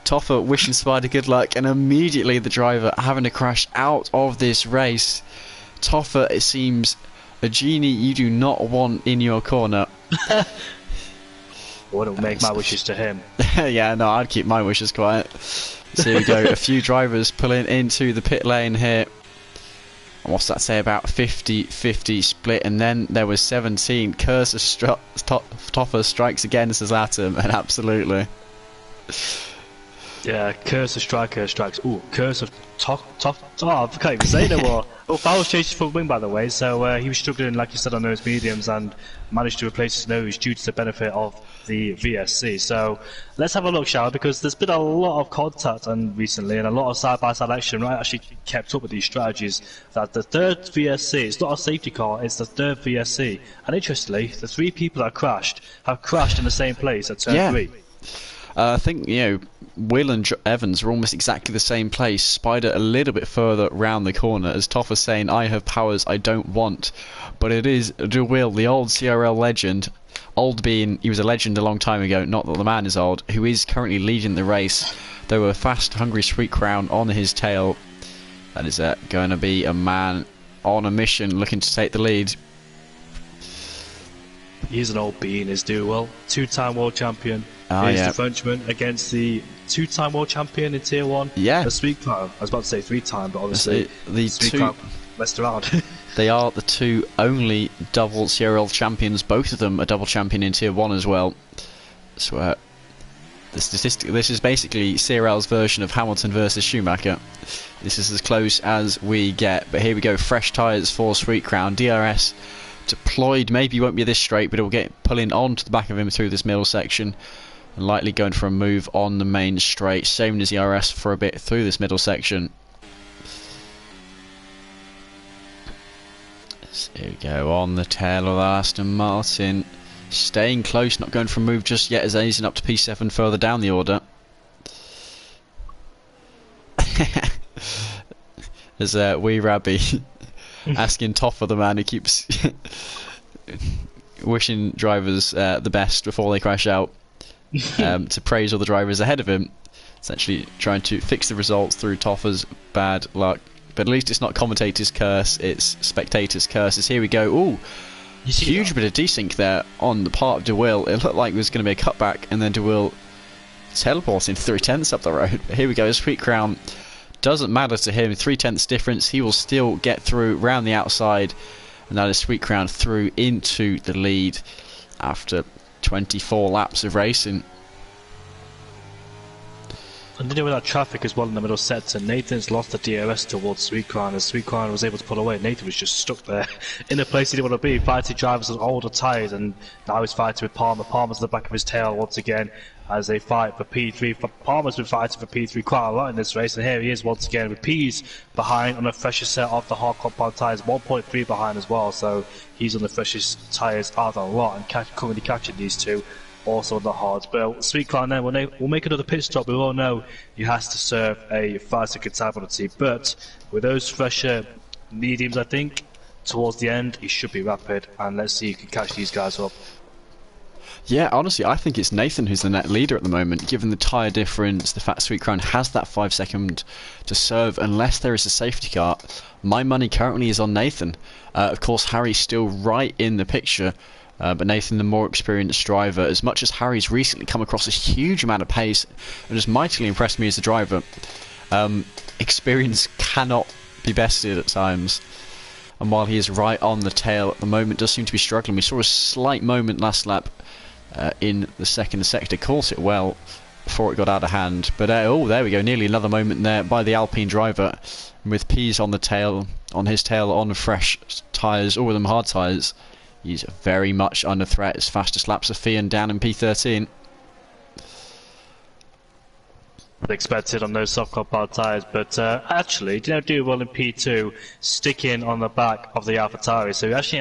Toffer wishing Spider good luck, and immediately the driver having to crash out of this race. Toffer, it seems a genie you do not want in your corner. Wouldn't make my wishes to him. Yeah, no, I'd keep my wishes quiet. So here we go, a few drivers pulling into the pit lane here. what's that say about 50-50 split, and then there was 17. Curse of Toffa strikes again, says Atom, and absolutely. Yeah, Curse of Striker strikes. Ooh, Curse of Toff. Oh, I can't even say no more. Oh, Fowles chased his front wing, by the way, so he was struggling, like you said, on those mediums and managed to replace his nose due to the benefit of the VSC. So let's have a look, shall we? Because there's been a lot of contact recently and a lot of side-by-side action. I actually kept up with these strategies. That the third VSC, it's not a safety car, it's the third VSC. And interestingly, the 3 people that crashed have crashed in the same place at turn 3. I think, Will and Evans are almost exactly the same place. Spider a little bit further round the corner, as Toffa's saying, I have powers I don't want. But it is Will, the old CRL legend, old being he was a legend a long time ago, not that the man is old, who is currently leading the race. There were fast, hungry Sweet Crown on his tail. That is going to be a man on a mission looking to take the lead. He's an old being, is Duel. 2-time world champion. He's the Frenchman against the 2-time world champion in Tier 1. Yeah. The Sweet Crown. I was about to say 3-time, but obviously the Sweet 2 Crown messed around. They are the 2 only double CRL champions. Both of them are double champion in Tier 1 as well. So this is basically CRL's version of Hamilton versus Schumacher. This is as close as we get. But here we go, fresh tyres for Sweet Crown. DRS deployed, maybe won't be this straight, but it will get pulling onto the back of him through this middle section. And likely going for a move on the main straight. Saving his ERS for a bit through this middle section. So here we go, on the tail of Aston Martin. Staying close, not going for a move just yet, as easing up to P7 further down the order. There's Wee Rabbi asking Toffa, the man who keeps wishing drivers the best before they crash out, to praise all the drivers ahead of him. Essentially trying to fix the results through Toffa's bad luck. But at least it's not commentator's curse, it's spectator's curses. Here we go. Ooh, huge bit of desync there on the part of De Wil. It looked like it was going to be a cutback, and then De Wil teleporting 3/10 up the road. But here we go, Sweet Crown. Doesn't matter to him, 3/10 difference. He will still get through round the outside, and that is Sweet Crown through into the lead after 24 laps of racing. And dealing with that traffic as well in the middle sector, Nathan's lost the DRS towards Sweet Crown. As Sweet Crown was able to pull away, Nathan was just stuck there in a place he didn't want to be, fighting drivers with older tyres, and now he's fighting with Palmer. Palmer's at the back of his tail once again as they fight for P3. Palmer's been fighting for P3 quite a lot in this race, and here he is once again with P's behind on a fresher set of the hard compound tyres, 1.3 behind as well, so he's on the freshest tyres out of the lot and currently catching these two. Also on the hards, but Sweet Crown then will make another pit stop. We all know he has to serve a 5-second time penalty, but with those fresher mediums, I think towards the end he should be rapid, and let's see if he can catch these guys up. Yeah, honestly, I think it's Nathan who's the net leader at the moment, given the tyre difference, the fact Sweet Crown has that 5-second to serve unless there is a safety car. My money currently is on Nathan. Of course, Harry's still right in the picture. But Nathan, the more experienced driver, as much as Harry's recently come across a huge amount of pace and has mightily impressed me as a driver, experience cannot be bested at times. And while he is right on the tail at the moment, does seem to be struggling. We saw a slight moment last lap in the second sector, caught it well before it got out of hand. But oh, there we go, nearly another moment there by the Alpine driver, with P's on the tail, on his tail, on fresh tyres, all of them hard tyres. He's very much under threat. His fastest laps are Fian down in P13. Expected on those soft compound tyres, but actually didn't do well in P2, sticking on the back of the AlphaTauri. So he actually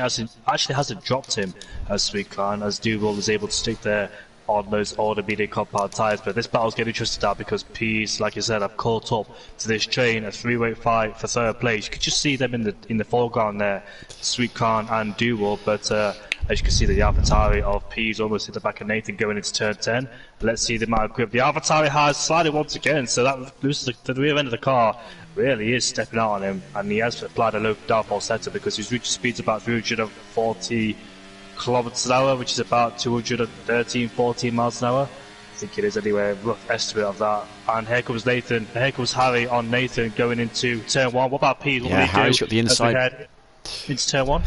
hasn't dropped him as Sweet Crown, as Duval is able to stick there on those older medium compound tyres. But this battle's getting interesting now because P's, like you said, have caught up to this train, a three-way fight for third place. You could just see them in the foreground there, Sweet Crown and Duval, but as you can see, the AlphaTauri of P's almost hit the back of Nathan going into turn 10. Let's see the amount of grip the AlphaTauri has sliding once again, so that loses the rear end of the car. Really is stepping out on him, and he has applied a low downforce setter because his reach speed's about 340 kilometers an hour, which is about 213-14 miles an hour. think it is anyway, rough estimate of that. And here comes Nathan, here comes Harry on Nathan going into turn 1. What about Pease? What will he Harry's do got the inside. Into turn 1?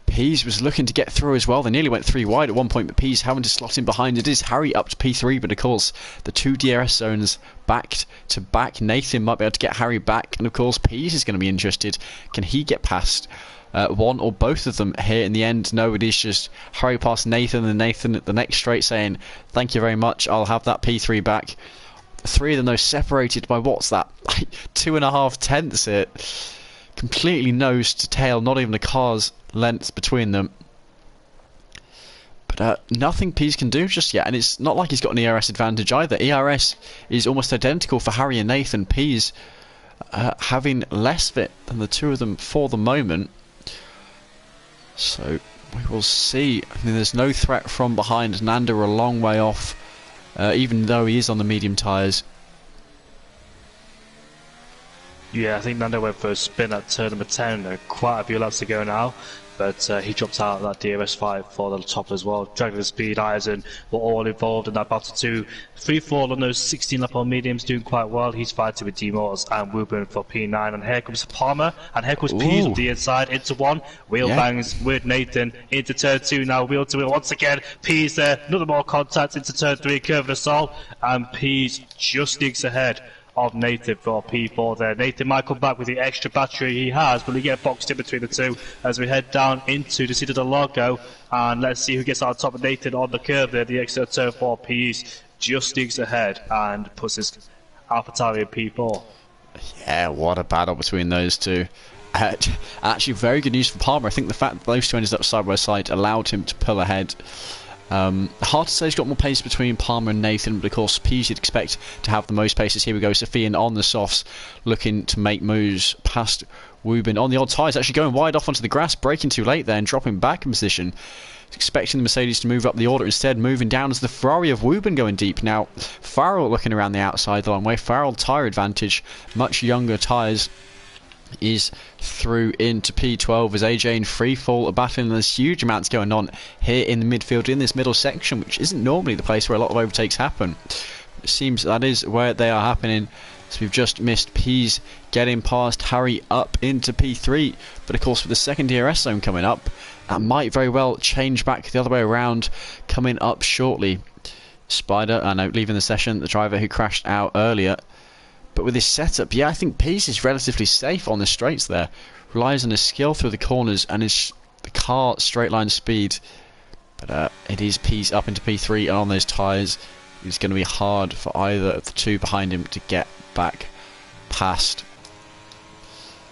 Pease was looking to get through as well. They nearly went 3 wide at one point, but Pease having to slot in behind. It is Harry up to P3, but of course the 2 DRS zones back to back. Nathan might be able to get Harry back, and of course Pease is going to be interested. Can he get past one or both of them here in the end? No, it is just Harry past Nathan, and Nathan at the next straight saying, thank you very much, I'll have that P3 back. 3 of them though separated by what's that, 2.5 tenths here. Completely nose to tail, not even a car's length between them. But nothing Pease can do just yet, and it's not like he's got an ERS advantage either. ERS is almost identical for Harry and Nathan. Pease having less of it than the 2 of them for the moment. So we will see. I mean, there's no threat from behind. Nanda a long way off, even though he is on the medium tyres. Yeah, I think Nando went for a spin at turn number 10. There are quite a few laps to go now, but he dropped out of that DRS5 for the top as well. Dragon Speed, Eisen were all involved in that battle too. Free fall on those 16 lap on mediums doing quite well. He's fighting with D-Motors and Woburn for P9. And here comes Palmer, and here comes Pease on the inside into 1. Wheel bangs with Nathan into turn 2 now. Wheel to wheel once again. Pease there, another more contact into turn 3, curve of assault, and Pease just sneaks ahead of Nathan for P4 there. Nathan might come back with the extra battery he has, but we get boxed in between the 2 as we head down into the Citadel logo, and let's see who gets on top of Nathan on the curve there. The exit of turn 4, Pease just sneaks ahead and puts his AlphaTauri in P4. Yeah, what a battle between those 2. Actually, very good news for Palmer. I think the fact that those 2 ended up side by side allowed him to pull ahead. Hard to say he's got more pace between Palmer and Nathan, but of course Pease you'd expect to have the most paces. Here we go, Sofian on the softs looking to make moves past Woburn on the odd tyres, actually going wide off onto the grass, braking too late there and dropping back in position. Expecting the Mercedes to move up the order, instead moving down as the Ferrari of Woburn going deep. Now Farrell looking around the outside the long way. Farrell tyre advantage, much younger tyres, is through into P12 as AJ and Freefall are battling. There's huge amounts going on here in the midfield in this middle section, which isn't normally the place where a lot of overtakes happen. It seems that is where they are happening. So we've just missed Pease getting past Harry up into P3, but of course with the second DRS zone coming up, that might very well change back the other way around coming up shortly. Spider, I know, leaving the session, the driver who crashed out earlier. But with this setup, yeah, I think Pease is relatively safe on the straights there. Relies on his skill through the corners and the car straight line speed. But it is Pease up into P3, and on those tyres, it's going to be hard for either of the 2 behind him to get back past.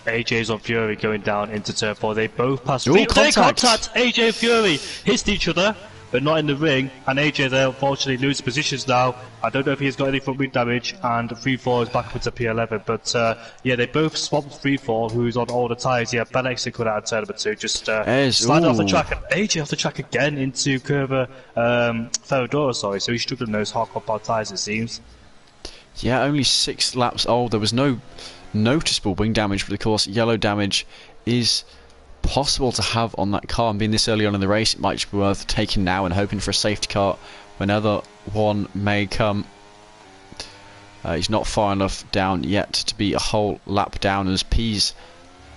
AJ's on Fury going down into turn 4. They both passed. Contact! AJ and Fury hit each other, but not in the ring, and AJ there unfortunately loses positions now. I don't know if he's got any front wing damage, and Freefall is back up to P11, but yeah, they both swapped Freefall, who's on all the tyres. Yeah, Belex could out of turn number 2, just sliding off the track, and AJ off the track again into Curva Ferradura, sorry, so he's struggling those hard compound tyres it seems. Yeah, only 6 laps old. There was no noticeable wing damage, but of course yellow damage is possible to have on that car, and being this early on in the race, it might be worth taking now and hoping for a safety car when another one may come. He's not far enough down yet to be a whole lap down as Pease.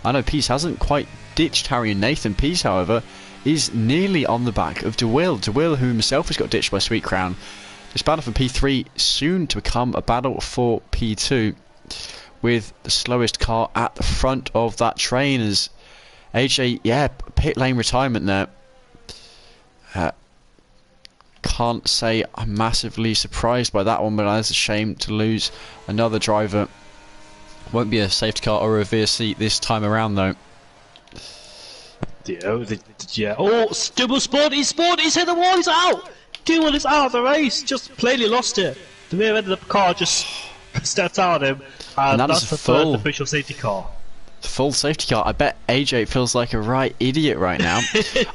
I know Pease hasn't quite ditched Harry and Nathan. Pease, however, is nearly on the back of DeWill. DeWill, who himself has got ditched by Sweet Crown. This battle for P3 soon to become a battle for P2, with the slowest car at the front of that train as AJ, yeah, pit lane retirement there. Can't say I'm massively surprised by that one, but it's a shame to lose another driver. Won't be a safety car or a rear seat this time around though. Yeah. Oh, double sport! He's hit the wall, he's out! Duel is out of the race, just plainly lost it. The rear end of the car just stepped out of him, and that's the third official safety car. Full safety car. I bet AJ feels like a right idiot right now.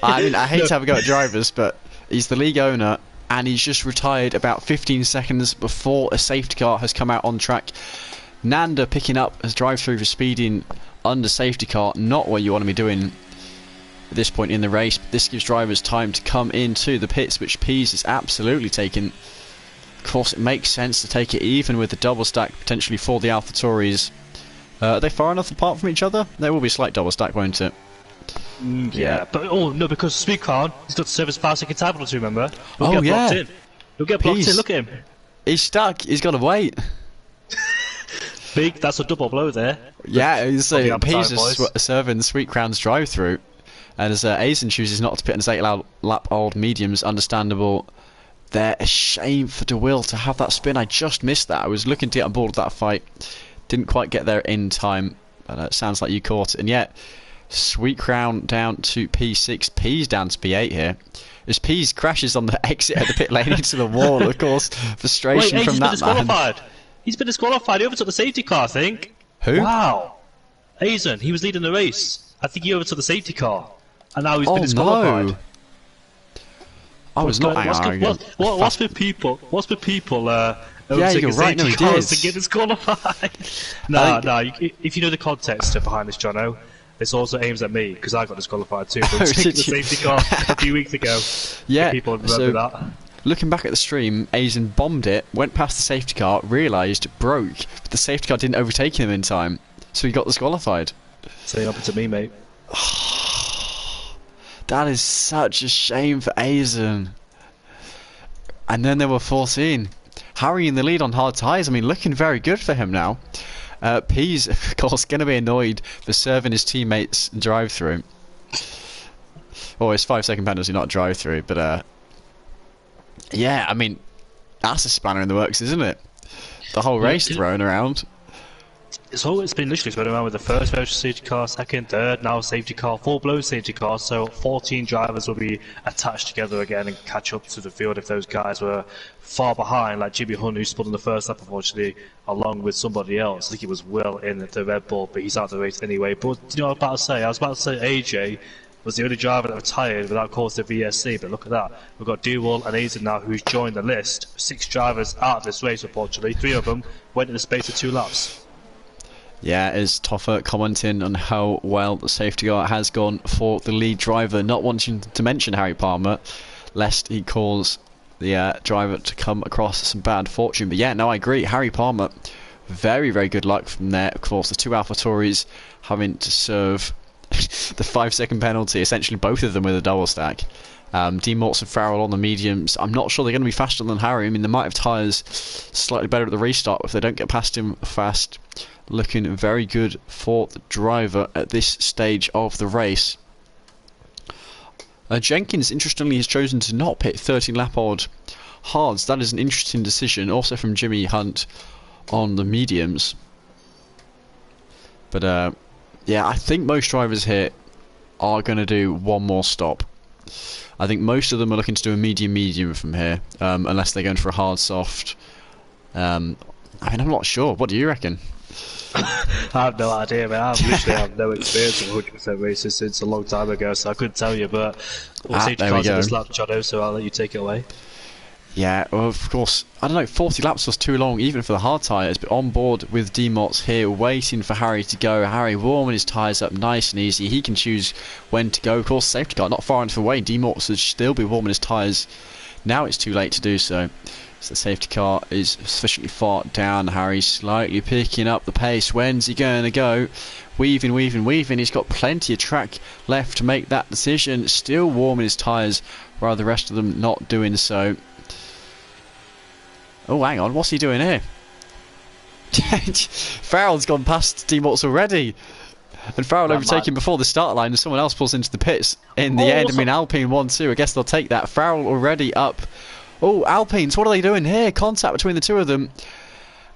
I mean, I hate to have a go at drivers, but he's the league owner, and he's just retired about 15 seconds before a safety car has come out on track. Nanda picking up as drive-through for speeding under safety car, not what you want to be doing at this point in the race. This gives drivers time to come into the pits, which Pease is absolutely taking. Of course, it makes sense to take it even with the double stack potentially for the AlphaTauris. Are they far enough apart from each other? There will be a slight double stack, won't it? Yeah, but no, because Sweet Crown, he's got to serve his 5-second time penalty, remember? He'll get blocked in. He'll get blocked in, look at him. He's stuck, he's got to wait. Big, that's a double blow there. Yeah, he's serving Sweet Crown's drive-through. And as Aizen chooses not to pit in his 8-lap old mediums, understandable. They're a shame for DeWill to have that spin. I just missed that. I was looking to get on board with that fight. Didn't quite get there in time. But it sounds like you caught it. And yet, Sweet Crown down to P6. P's down to P8 here. As P's crashes on the exit of the pit lane into the wall, of course. Frustration from that man. He's been disqualified. He overtook the safety car, I think. Who? Wow. Aizen, he was leading the race. I think he overtook the safety car. And now he's been disqualified. No. I was not angry. What's with people? Yeah, you're right. No, he did. To get disqualified. No. If you know the context behind this, Jono, this also aims at me because I got disqualified too for taking the safety car a few weeks ago. Yeah. People remember that. Looking back at the stream, Aizen bombed it, went past the safety car, realised, broke, but the safety car didn't overtake him in time, so he got disqualified. Same happened to me, mate. That is such a shame for Aizen. And then there were 14. Harry in the lead on hard tyres. I mean, looking very good for him now. P's, of course, going to be annoyed for serving his teammates drive-through. Well, it's 5-second penalty, not drive-through, but yeah, I mean, that's a spanner in the works, isn't it? The whole race thrown around. It's been literally thrown around with the first version safety car, second, third, now safety car, full-blown safety car, so 14 drivers will be attached together again and catch up to the field if those guys were far behind, like Jimmy Hunt, who spun in the first lap, unfortunately, along with somebody else. I think it was Will in the Red Bull, but he's out of the race anyway. But you know what I was about to say? AJ was the only driver that retired without causing the VSC, but look at that. We've got Dewall and Aizen now who's joined the list. 6 drivers out of this race, unfortunately. 3 of them went in the space of 2 laps. Yeah, as Toffer commenting on how well the safety car has gone for the lead driver, not wanting to mention Harry Palmer, lest he cause the driver to come across some bad fortune. But yeah, no, I agree. Harry Palmer, very, very good luck from there. Of course, the 2 AlphaTauris having to serve the 5-second penalty, essentially both of them with a double stack. D-Morts and Farrell on the mediums. I'm not sure they're going to be faster than Harry. I mean, they might have tyres slightly better at the restart if they don't get past him fast. Looking very good for the driver at this stage of the race. Jenkins, interestingly, has chosen to not pit 13-lap odd hards. That is an interesting decision. Also from Jimmy Hunt on the mediums. But yeah, I think most drivers here are going to do one more stop. I think most of them are looking to do a medium from here, unless they're going for a hard soft. I mean, I'm not sure. What do you reckon? I have no idea, man. I literally have no experience of 100% races since a long time ago, so I couldn't tell you. But safety cars in this lap, Jono, so I'll let you take it away. Yeah, well, of course, I don't know, 40 laps was too long even for the hard tyres, but on board with D-Mots here, waiting for Harry to go. Harry warming his tyres up nice and easy. He can choose when to go. Of course, safety car not far enough away. D-Mots should still be warming his tyres. Now it's too late to do so. So the safety car is sufficiently far down. Harry's slightly picking up the pace. When's he going to go? Weaving. He's got plenty of track left to make that decision. Still warming his tyres, while the rest of them not doing so. Oh, hang on, what's he doing here? Farrell's gone past D-Mots already. And Farrell overtaken before the start line, and someone else pulls into the pits in the end. I mean, Alpine 1-2, I guess they'll take that. Farrell already up. Oh, Alpines, what are they doing here? Contact between the 2 of them.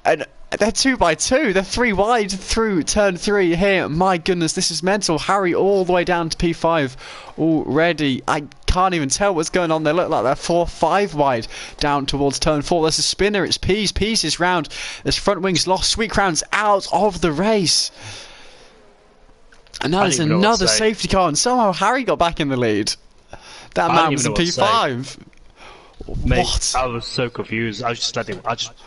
And they're 2 by 2. They're 3 wide through turn 3 here. My goodness, this is mental. Harry all the way down to P5 already. I can't even tell what's going on. They look like they're 4-5 wide down towards turn 4. There's a spinner. It's Pease. Pease is round. There's front wings lost. Sweet Crown's out of the race. And now there's another safety car. And somehow Harry got back in the lead. That man was in P5. Mate, what? I was so confused. I just let it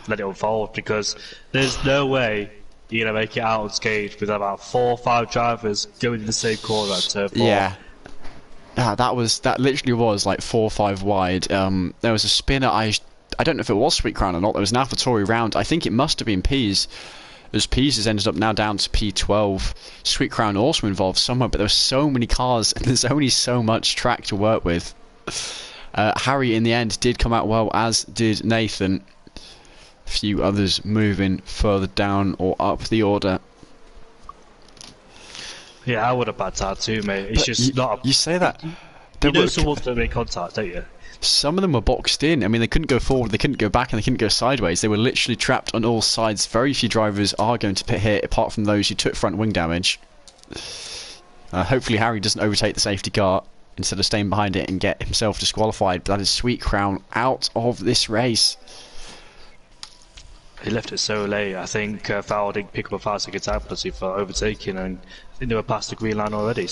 unfold because there's no way you're gonna make it out unscathed with about 4 or 5 drivers going in the same corner at turn 4. Yeah. That literally was like 4 or 5 wide. There was a spinner. I I don't know if it was Sweet Crown or not. There was an AlphaTauri round. I think it must have been Pease, as Pease has ended up now down to P12. Sweet Crown also involved somewhere, but there were so many cars and there's only so much track to work with. Harry in the end did come out well, as did Nathan. A few others moving further down or up the order. Yeah, I would have bad that too, mate. It's just not. You say that. You know someone's going to make contact, don't you? Some of them were boxed in. I mean, they couldn't go forward, they couldn't go back, and they couldn't go sideways. They were literally trapped on all sides. Very few drivers are going to pit here, apart from those who took front wing damage. Hopefully Harry doesn't overtake the safety car instead of staying behind it and get himself disqualified. But that is Sweet Crown out of this race. He left it so late. I think Fowl didn't pick up a 5 second time penalty for overtaking, and I think they were past the green line already,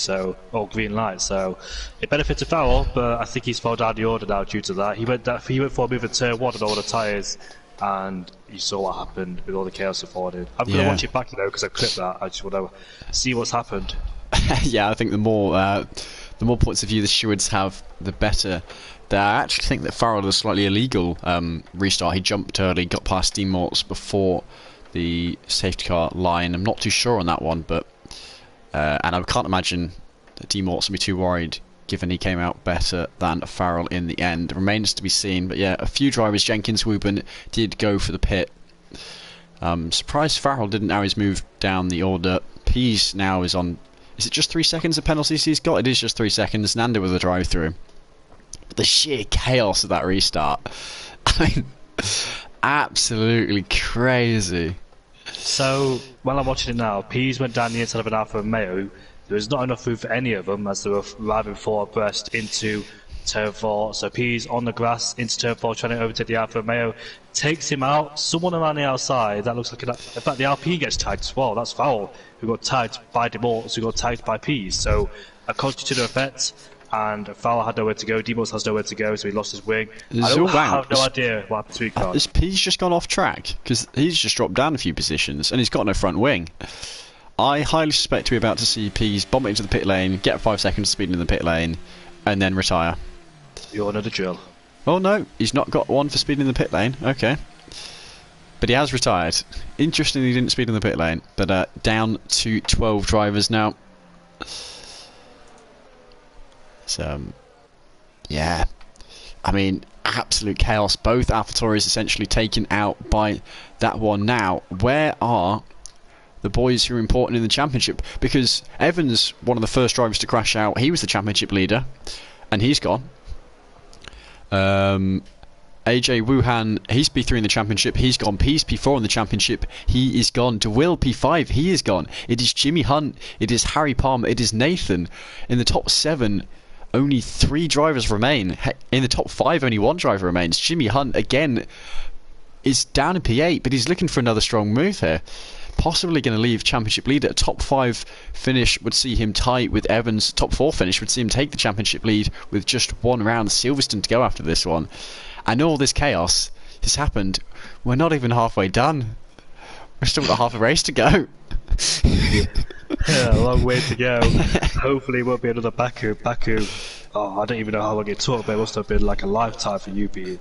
or green light. So it benefited Fowl, but I think he's fell down the order now due to that. He went for a move in turn 1 on all the tyres, and you saw what happened with all the chaos afforded. I'm going to watch it back, because I clipped that. I just want to see what's happened. Yeah, I think the more points of view the stewards have, the better. I actually think that Farrell had a slightly illegal restart. He jumped early, got past Demorts before the safety car line. I'm not too sure on that one, but and I can't imagine that Demorts would be too worried, given he came out better than Farrell in the end. Remains to be seen, but yeah, a few drivers, Jenkins, Wooben, did go for the pit. Surprised Farrell didn't. Now he's moved down the order. Pease now is on. Is it just 3 seconds of penalties he's got? It is just 3 seconds. Nando with a drive-through. The sheer chaos of that restart. I mean, absolutely crazy. So, while I'm watching it now, Pease went down the inside of an Alfa Romeo. There was not enough room for any of them as they were arriving 4 abreast into turn 4. So Pease on the grass into turn 4, trying to overtake the Alfa Romeo. Takes him out. Someone around the outside, that looks like in fact the Alpine gets tagged as well. That's Fowl, who got tagged by Demorts, who got tagged by Pease. So a constitutive effect. And Fowler had nowhere to go, Demorts has nowhere to go, so he lost his wing. I have no idea what happened to his car. He's just gone off track, because he's just dropped down a few positions, and he's got no front wing. I highly suspect we're about to see Pease bomb it into the pit lane, get 5 seconds speed in the pit lane, and then retire. You all know the drill. Oh no, he's not got one for speed in the pit lane, okay. But he has retired. Interestingly, he didn't speed in the pit lane, but down to 12 drivers now. So, yeah, I mean, absolute chaos. Both AlphaTauris essentially taken out by that one. Now, where are the boys who are important in the championship? Because Evans, one of the first drivers to crash out, he was the championship leader, and he's gone. AJ Wuhan, he's P3 in the championship, he's gone. Pease P4 in the championship, he is gone. DeWill P5, he is gone. It is Jimmy Hunt, it is Harry Palmer, it is Nathan. In the top 7, only 3 drivers remain. In the top 5, only 1 driver remains. Jimmy Hunt, again, is down in P8, but he's looking for another strong move here. Possibly going to leave championship leader. A top 5 finish would see him tie with Evans. Top 4 finish would see him take the championship lead with just 1 round. Silverstone to go after this one. And all this chaos has happened. We're not even halfway done. We've still got half a race to go. Yeah, a long way to go. Hopefully it won't be another Baku. Oh, I don't even know how long it took, but it must have been like a lifetime for you being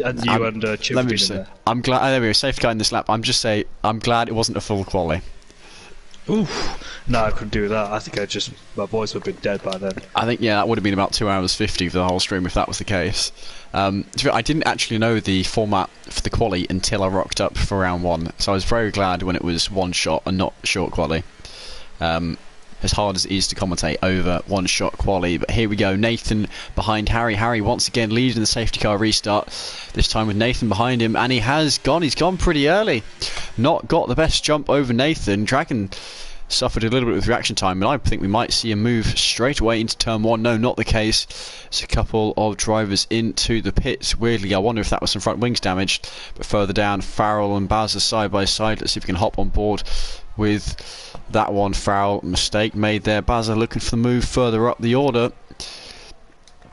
and you and Chip being in there. I'm glad. There we go. Safe guy in this lap. I'm glad it wasn't a full quali. Oof. No, I couldn't do that. I think my voice would have been dead by then. I think, yeah, that would have been about 2 hours 50 for the whole stream if that was the case. I didn't actually know the format for the quali until I rocked up for round 1, so I was very glad when it was 1 shot and not short quali. As hard as it is to commentate over 1 shot quali, but here we go. Nathan behind Harry. Harry once again leading the safety car restart, this time with Nathan behind him, and he's gone pretty early. Not got the best jump over Nathan. Dragon suffered a little bit with reaction time, and I think we might see a move straight away into turn 1. No, not the case. It's a couple of drivers into the pits. Weirdly, I wonder if that was some front wings damage, but further down, Farrell and Baz are side by side. Let's see if we can hop on board with that one. Farrell, mistake made there. Bazza looking for the move further up the order,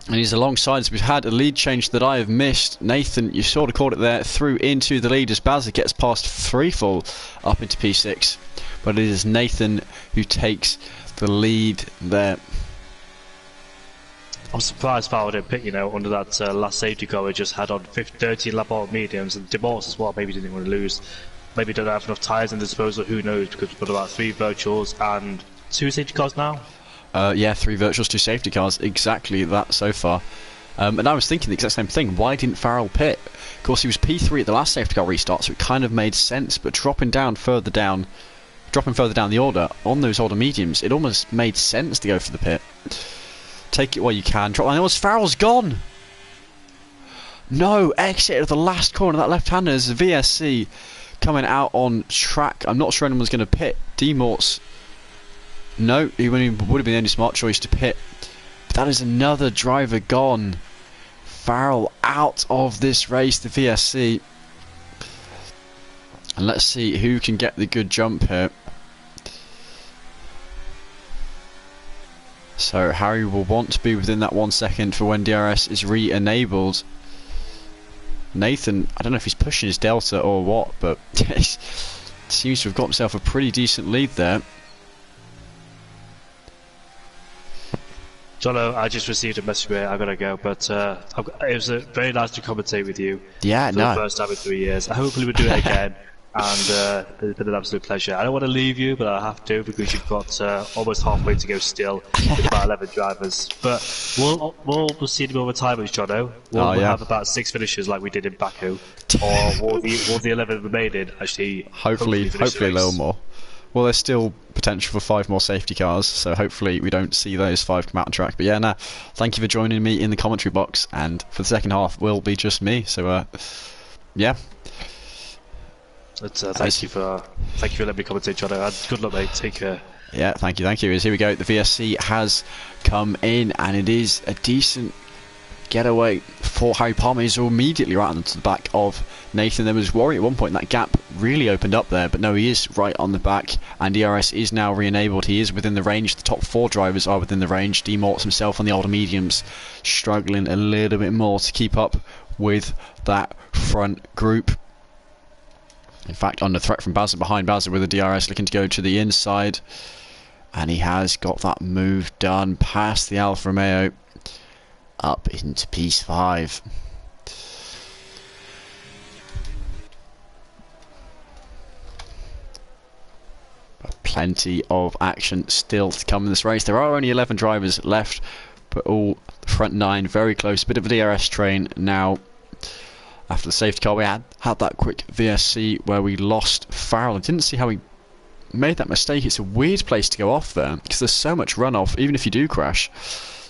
and he's alongside. So we've had a lead change that I have missed. Nathan, you sort of caught it there, through into the lead as Bazza gets past Freefall up into P6, but it is Nathan who takes the lead there. I'm surprised Farrell didn't pick, under that last safety car we just had on 13 lap auto mediums, and DeMorts as well. Maybe didn't want to lose. Maybe don't have enough tyres in the disposal. Who knows? Because we've got about 3 virtuals and 2 safety cars now. Yeah, 3 virtuals, 2 safety cars. Exactly that so far. And I was thinking the exact same thing. Why didn't Farrell pit? Of course, he was P3 at the last safety car restart, so it kind of made sense. But dropping further down the order on those older mediums, it almost made sense to go for the pit. Take it while you can. Drop line. Farrell's gone. No, exit of the last corner. That left-hander is VSC coming out on track. I'm not sure anyone's going to pit. DeMorts. No, he would have been the only smart choice to pit. But that is another driver gone. Farrell out of this race, the VSC. And let's see who can get the good jump here. So Harry will want to be within that 1 second for when DRS is re-enabled. Nathan, I don't know if he's pushing his delta or what, but he seems to have got himself a pretty decent lead there. Jono, I just received a message where I gotta go, but it was very nice to commentate with you. Yeah, for the first time in 3 years. Hopefully we'll do it again. And it's been an absolute pleasure. I don't want to leave you, but I have to because you've got almost halfway to go still with about 11 drivers. But we'll see them over time with Jono. We'll have about 6 finishes like we did in Baku, or will the 11 remaining actually hopefully a little more. Well, there's still potential for 5 more safety cars, so hopefully we don't see those 5 come out on track. But yeah, thank you for joining me in the commentary box, and for the second half will be just me. So yeah. Thank you for letting me commentate, Jono, and good luck, mate. Take care. Yeah, thank you. Here we go. The VSC has come in, and it is a decent getaway for Harry Palmer. He's immediately right onto the back of Nathan. There was worry at one point that gap really opened up there, but no, he is right on the back, and DRS is now re-enabled. He is within the range. The top 4 drivers are within the range. DeMorts himself on the older mediums struggling a little bit more to keep up with that front group. In fact, under threat from Bazza, behind Bazza with the DRS looking to go to the inside. And he has got that move done past the Alfa Romeo up into piece 5. But plenty of action still to come in this race. There are only 11 drivers left, but all the front 9 very close. Bit of a DRS train now. After the safety car, we had that quick VSC where we lost Farrell. I didn't see how he made that mistake. It's a weird place to go off there because there's so much runoff. Even if you do crash,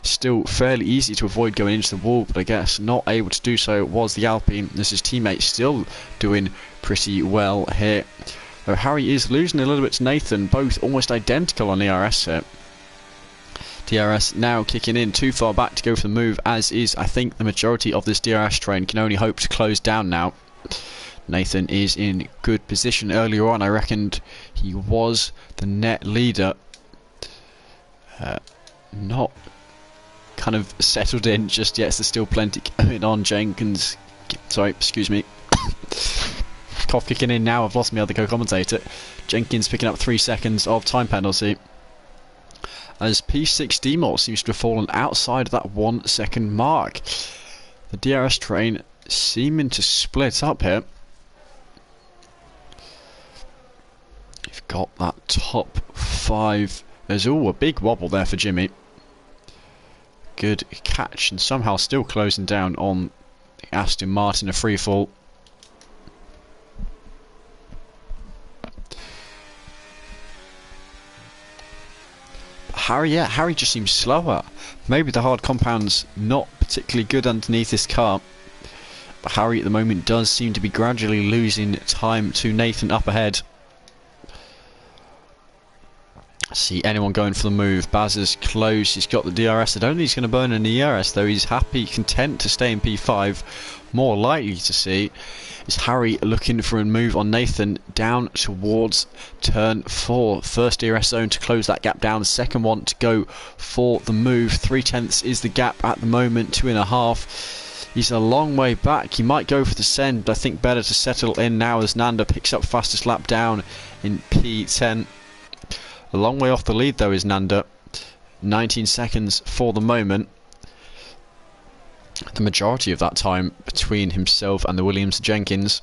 still fairly easy to avoid going into the wall, but I guess not able to do so was the Alpine. This is teammate still doing pretty well here. Though Harry is losing a little bit to Nathan, both almost identical on the RS here. DRS now kicking in too far back to go for the move, as is I think the majority of this DRS train. Can only hope to close down now. Nathan is in good position. Earlier on I reckoned he was the net leader. Not kind of settled in just yet, so there's still plenty going on. Jenkins, sorry, excuse me. Cough kicking in now. I've lost my other co-commentator. Jenkins picking up 3 seconds of time penalty, as P6 DeMorts seems to have fallen outside of that 1 second mark. The DRS train seeming to split up here. You've got that top 5. There's a big wobble there for Jimmy. Good catch, and somehow still closing down on the Aston Martin, a free fall. Harry just seems slower. Maybe the hard compound's not particularly good underneath this car, but Harry at the moment does seem to be gradually losing time to Nathan up ahead. See anyone going for the move. Baz is close. He's got the DRS. I don't think he's going to burn any ERS though. He's happy, content to stay in P5. More likely to see is Harry looking for a move on Nathan down towards turn 4. First DRS zone to close that gap down. The second one to go for the move. 3/10 is the gap at the moment. 2.5. He's a long way back. He might go for the send. I think better to settle in now as Nanda picks up fastest lap down in P10. A long way off the lead though is Nanda. 19 seconds for the moment. the majority of that time between himself and the Williams Jenkins.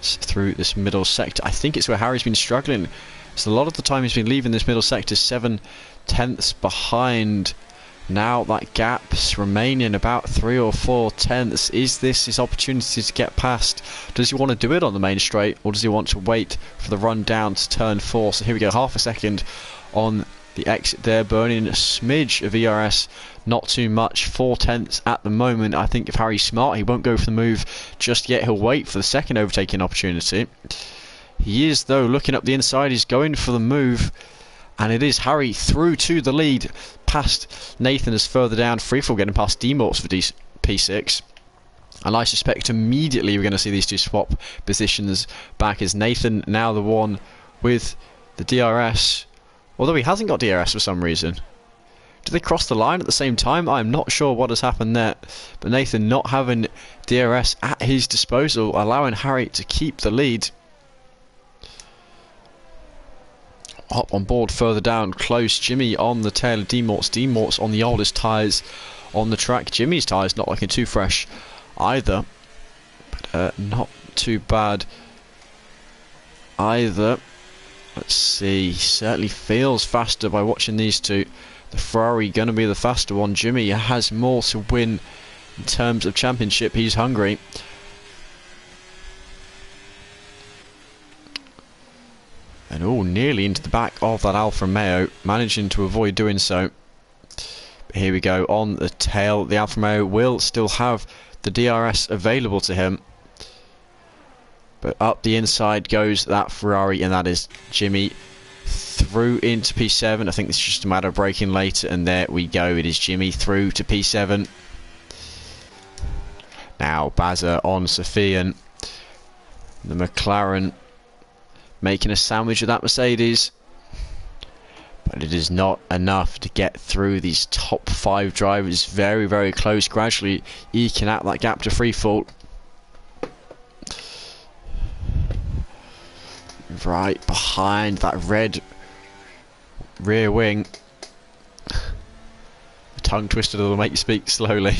Through this middle sector, I think it's where Harry's been struggling. So a lot of the time he's been leaving this middle sector 7/10 behind. Now that gap's remaining about 3 or 4/10. Is this his opportunity to get past? Does he want to do it on the main straight, or does he want to wait for the run down to turn 4? So here we go, half a second on the exit there, burning a smidge of ERS, not too much, 4/10 at the moment. I think if Harry's smart, he won't go for the move just yet. He'll wait for the second overtaking opportunity. He is, though, looking up the inside. He's going for the move, and it is Harry through to the lead. Past Nathan is further down. Freefall getting past D-Morts for P6. And I suspect immediately we're going to see these two swap positions back, as Nathan now the one with the DRS. Although he hasn't got DRS for some reason. Did they cross the line at the same time? I'm not sure what has happened there. But Nathan not having DRS at his disposal, allowing Harry to keep the lead. Up on board further down, close. Jimmy on the tail of D-Morts. D-Morts on the oldest tyres on the track. Jimmy's tyres not looking too fresh either. But not too bad either. Let's see, certainly feels faster by watching these two. The Ferrari going to be the faster one. Jimmy has more to win in terms of championship. He's hungry. And nearly into the back of that Alfa Romeo, managing to avoid doing so. But here we go, on the tail. The Alfa Romeo will still have the DRS available to him. But up the inside goes that Ferrari, and that is Jimmy through into P7. I think it's just a matter of braking later, and there we go. It is Jimmy through to P7. Now Bazza on Sofian. The McLaren making a sandwich of that Mercedes. But it is not enough to get through these top 5 drivers. Very, very close, gradually eking out that gap to Freefall. Right behind that red rear wing. The tongue twister will make you speak slowly.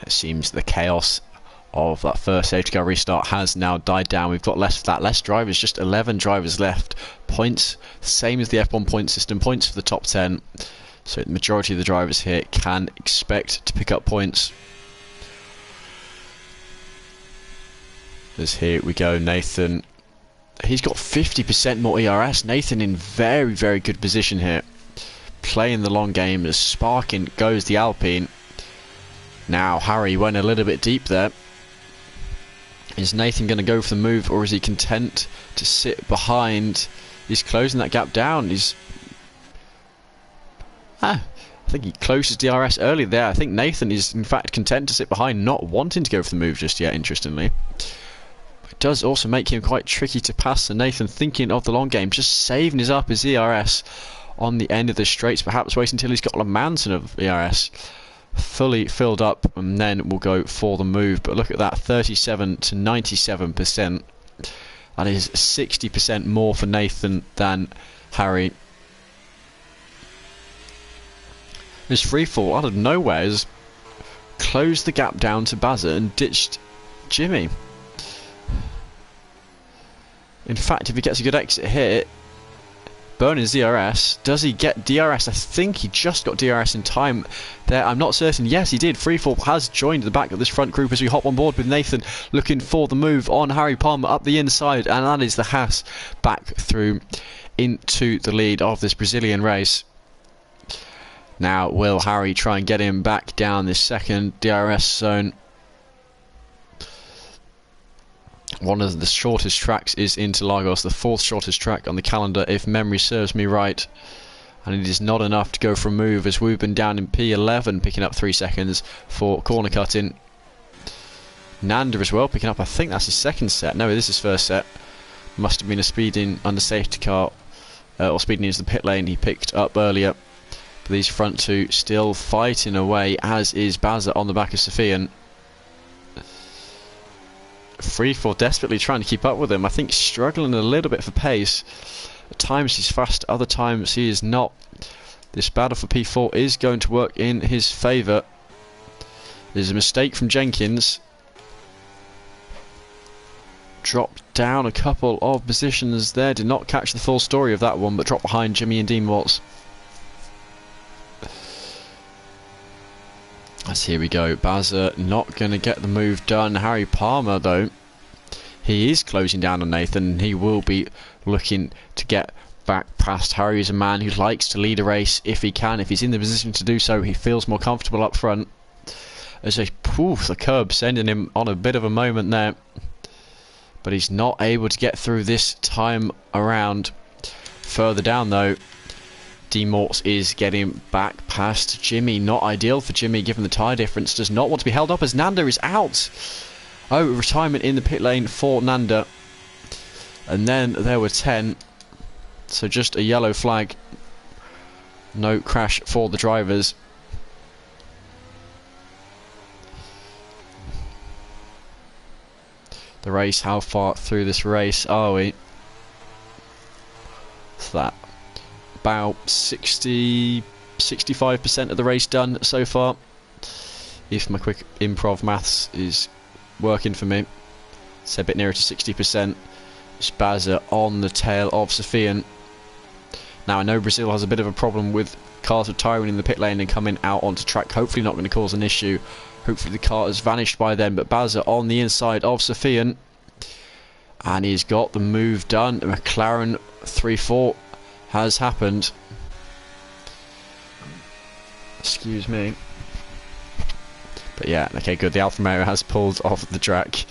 It seems the chaos of that first safety car restart has now died down. We've got less drivers, just 11 drivers left. Points, same as the F1 point system, points for the top 10. So the majority of the drivers here can expect to pick up points. As here we go, Nathan. He's got 50% more ERS. Nathan in very, very good position here. Playing the long game as sparking goes the Alpine. Now Harry went a little bit deep there. Is Nathan going to go for the move, or is he content to sit behind? He's closing that gap down. I think he closed his DRS early there. I think Nathan is in fact content to sit behind, not wanting to go for the move just yet, interestingly. It does also make him quite tricky to pass, so Nathan thinking of the long game, just saving up his ERS on the end of the straights, perhaps waiting until he's got a mountain of ERS fully filled up, and then we'll go for the move. But look at that, 37 to 97%. That is 60% more for Nathan than Harry. This Freefall out of nowhere has closed the gap down to Bazza and ditched Jimmy. In fact, if he gets a good exit here, burning his DRS, does he get DRS? I think he just got DRS in time there. I'm not certain. Yes, he did. Freefall has joined the back of this front group as we hop on board with Nathan looking for the move on Harry Palmer up the inside, and that is the Haas back through into the lead of this Brazilian race. Now will Harry try and get him back down this second DRS zone? One of the shortest tracks is Interlagos, the 4th shortest track on the calendar if memory serves me right, and it is not enough to go for a move, as we've been down in P11 picking up 3 seconds for corner cutting. Nanda as well picking up, I think that's his second set. No, this is his first set. Must have been a speeding under safety car or speeding into the pit lane he picked up earlier. But these front two still fighting away, as is Bazza on the back of Sofian. 3-4 desperately trying to keep up with him. I think struggling a little bit for pace. At times he's fast, other times he is not. This battle for P4 is going to work in his favour. There's a mistake from Jenkins. Dropped down a couple of positions there. Did not catch the full story of that one, but dropped behind Jimmy and Dean Watts. As here we go. Bazza not going to get the move done. Harry Palmer, though, he is closing down on Nathan. He will be looking to get back past. Harry is a man who likes to lead a race if he can. If he's in the position to do so, he feels more comfortable up front. As the curb sending him on a bit of a moment there. But he's not able to get through this time around. Further down, though, D Morts is getting back past Jimmy. Not ideal for Jimmy given the tyre difference. Does not want to be held up as Nanda is out. Oh, retirement in the pit lane for Nanda. And then there were 10. So just a yellow flag. No crash for the drivers. The race, how far through this race are we? What's that? About 65% of the race done so far. If my quick improv maths is working for me. It's a bit nearer to 60%. Bazza on the tail of Sofian. Now I know Brazil has a bit of a problem with cars retiring in the pit lane and coming out onto track. Hopefully not going to cause an issue. Hopefully the car has vanished by then. But Bazza on the inside of Sofian. And he's got the move done. The McLaren 3-4 has happened. Excuse me. But yeah, okay, good. The Alfa Romeo has pulled off the track.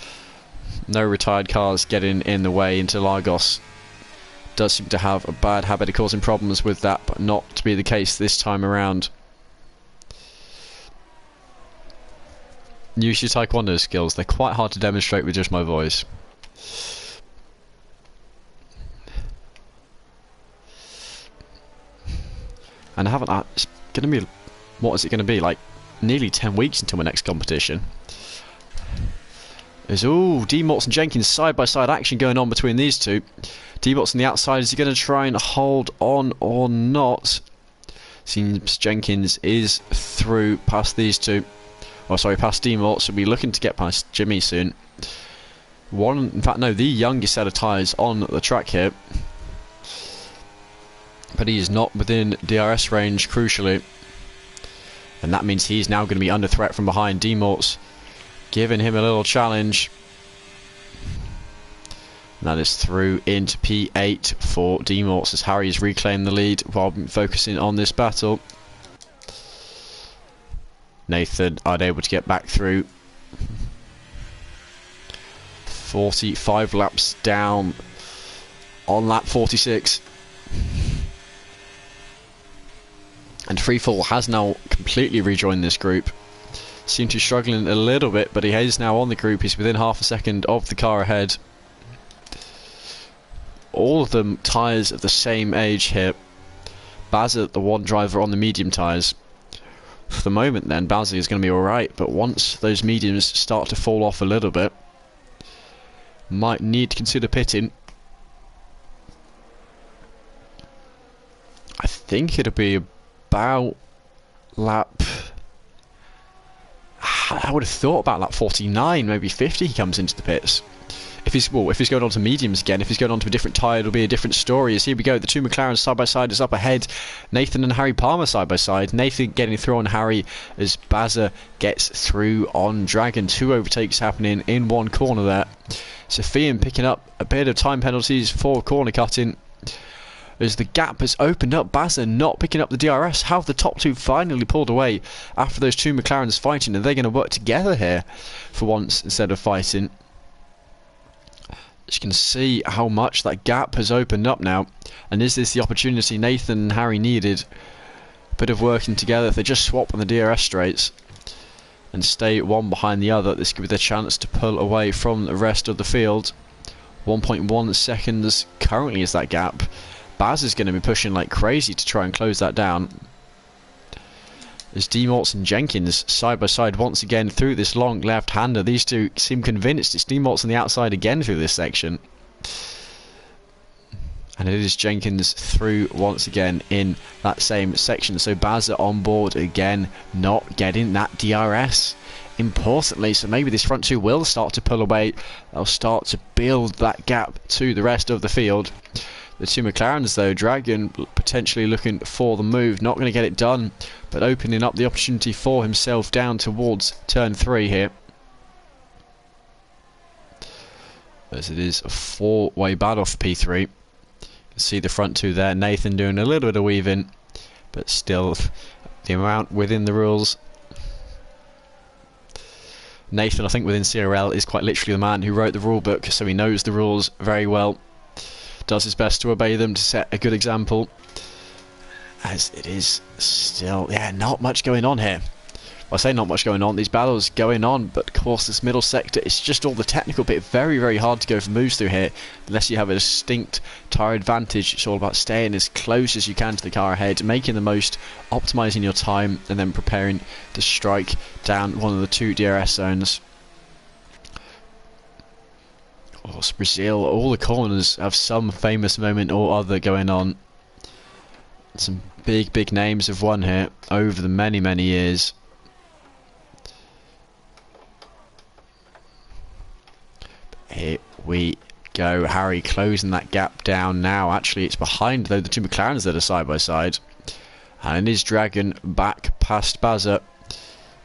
No retired cars getting in the way into Lagos. Does seem to have a bad habit of causing problems with that, but not to be the case this time around. Use your Taekwondo skills. They're quite hard to demonstrate with just my voice. And I haven't. It's going to be. What is it going to be? Like nearly 10 weeks until my next competition. There's D-Mots and Jenkins side by side action going on between these two. D-Mots on the outside. Is he going to try and hold on or not? Seems Jenkins is through past these two. Oh, sorry, past D-Mots. So we'll be looking to get past Jimmy soon. In fact, no, the youngest set of tyres on the track here. But he is not within DRS range, crucially. And that means he's now going to be under threat from behind. D-Morts giving him a little challenge. And that is through into P8 for D-Morts as Harry's reclaimed the lead while focusing on this battle. Nathan unable to get back through. 45 laps down on lap 46. And Freefall has now completely rejoined this group. Seemed to be struggling a little bit, but he is now on the group. He's within half a second of the car ahead. All of them tyres of the same age here. Bazza, the one driver on the medium tyres. For the moment then, Bazza is going to be alright, but once those mediums start to fall off a little bit, might need to consider pitting. I think it'll be about lap... I would have thought about lap 49, maybe 50 he comes into the pits. If he's going on to mediums again, if he's going on to a different tyre, it'll be a different story. As here we go, the two McLarens side by side is up ahead. Nathan and Harry Palmer side by side. Nathan getting through on Harry as Bazza gets through on Dragon. Two overtakes happening in one corner there. Sofian picking up a bit of time penalties for corner cutting. As the gap has opened up, Bazza not picking up the DRS. How have the top two finally pulled away after those two McLarens fighting? Are they going to work together here for once instead of fighting? As you can see how much that gap has opened up now. And is this the opportunity Nathan and Harry needed? A bit of working together. If they just swap on the DRS straights and stay one behind the other, this could be the chance to pull away from the rest of the field. 1.1 seconds currently is that gap. Baz is going to be pushing like crazy to try and close that down. As Demorts and Jenkins side by side once again through this long left-hander. These two seem convinced. It's Demorts on the outside again through this section. And it is Jenkins through once again in that same section. So Bazza on board again, not getting that DRS. Importantly, so maybe this front two will start to pull away. They'll start to build that gap to the rest of the field. The two McLarens though, Dragon potentially looking for the move, not going to get it done, but opening up the opportunity for himself down towards turn 3 here. As it is a 4-way battle for P3. You can see the front two there, Nathan doing a little bit of weaving, but still the amount within the rules. Nathan, I think within CRL, is quite literally the man who wrote the rule book, so he knows the rules very well. Does his best to obey them to set a good example. As it is still, yeah, not much going on here. Well, I say not much going on, these battles going on, but of course this middle sector, it's just all the technical bit. Very, very hard to go for moves through here, unless you have a distinct tyre advantage. It's all about staying as close as you can to the car ahead, making the most, optimising your time, and then preparing to strike down one of the 2 DRS zones. Of course, Brazil, all the corners have some famous moment or other going on. Some big names have won here over the many years. Here we go. Harry closing that gap down now. Actually, it's behind, though, the two McLarens that are side by side. And it is Dragon back past Bazza.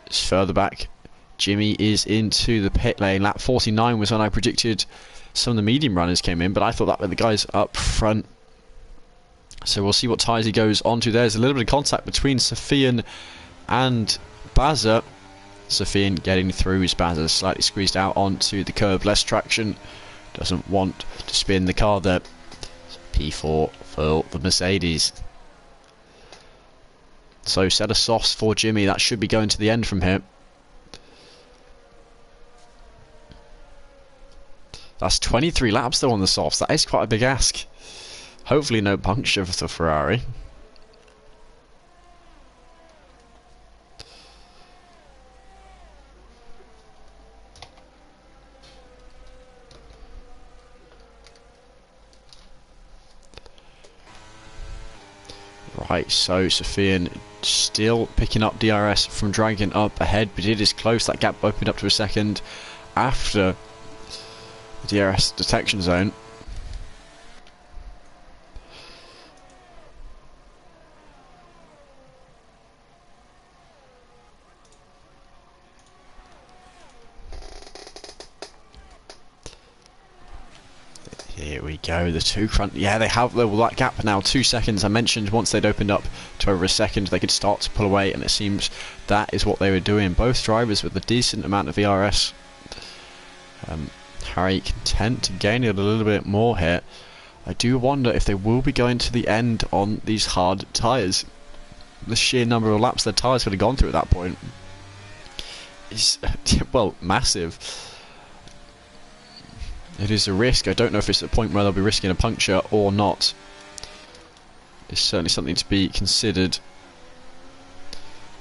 It's further back. Jimmy is into the pit lane. Lap 49 was when I predicted some of the medium runners came in, but I thought that were the guys up front. So we'll see what tyres he goes onto. There's a little bit of contact between Sofian and Bazza. Sofian getting through his Bazza, slightly squeezed out onto the curb. Less traction. Doesn't want to spin the car there. P4 for the Mercedes. So set of softs for Jimmy. That should be going to the end from here. That's 23 laps though on the softs. That is quite a big ask. Hopefully no puncture for the Ferrari. Right, so Sofian still picking up DRS from Dragon up ahead, but it is close. That gap opened up to a second after the DRS detection zone. Here we go, the two front, yeah, they have that gap now, 2 seconds. I mentioned once they'd opened up to over a second, they could start to pull away, and it seems that is what they were doing. Both drivers with a decent amount of ERS. Harry content to gain it a little bit more here. I do wonder if they will be going to the end on these hard tyres. The sheer number of laps their tyres would have gone through at that point is, well, massive. It is a risk. I don't know if it's at the point where they'll be risking a puncture or not. It's certainly something to be considered.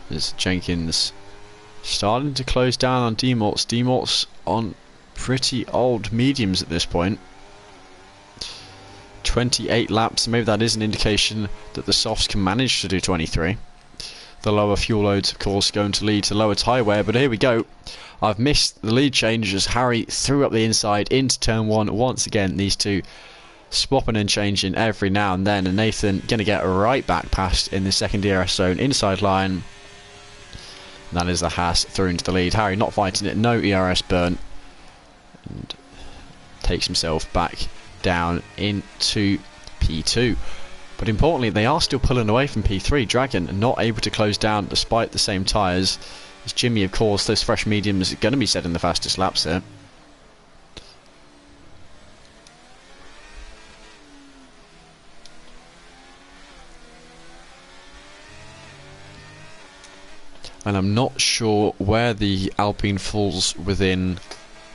There's Jenkins starting to close down on Demorts. Demorts on pretty old mediums at this point. 28 laps. Maybe that is an indication that the softs can manage to do 23. The lower fuel loads, of course, going to lead to lower tyre wear. But here we go. I've missed the lead change as Harry threw up the inside into turn 1 once again. These two swapping and changing every now and then, and Nathan going to get right back past in the second DRS zone, inside line. And that is the Haas through into the lead. Harry not fighting it, no ERS burn, and takes himself back down into P2. But importantly, they are still pulling away from P3. Dragon not able to close down despite the same tyres. As Jimmy, of course, those fresh mediums are going to be setting the fastest laps here. And I'm not sure where the Alpine falls within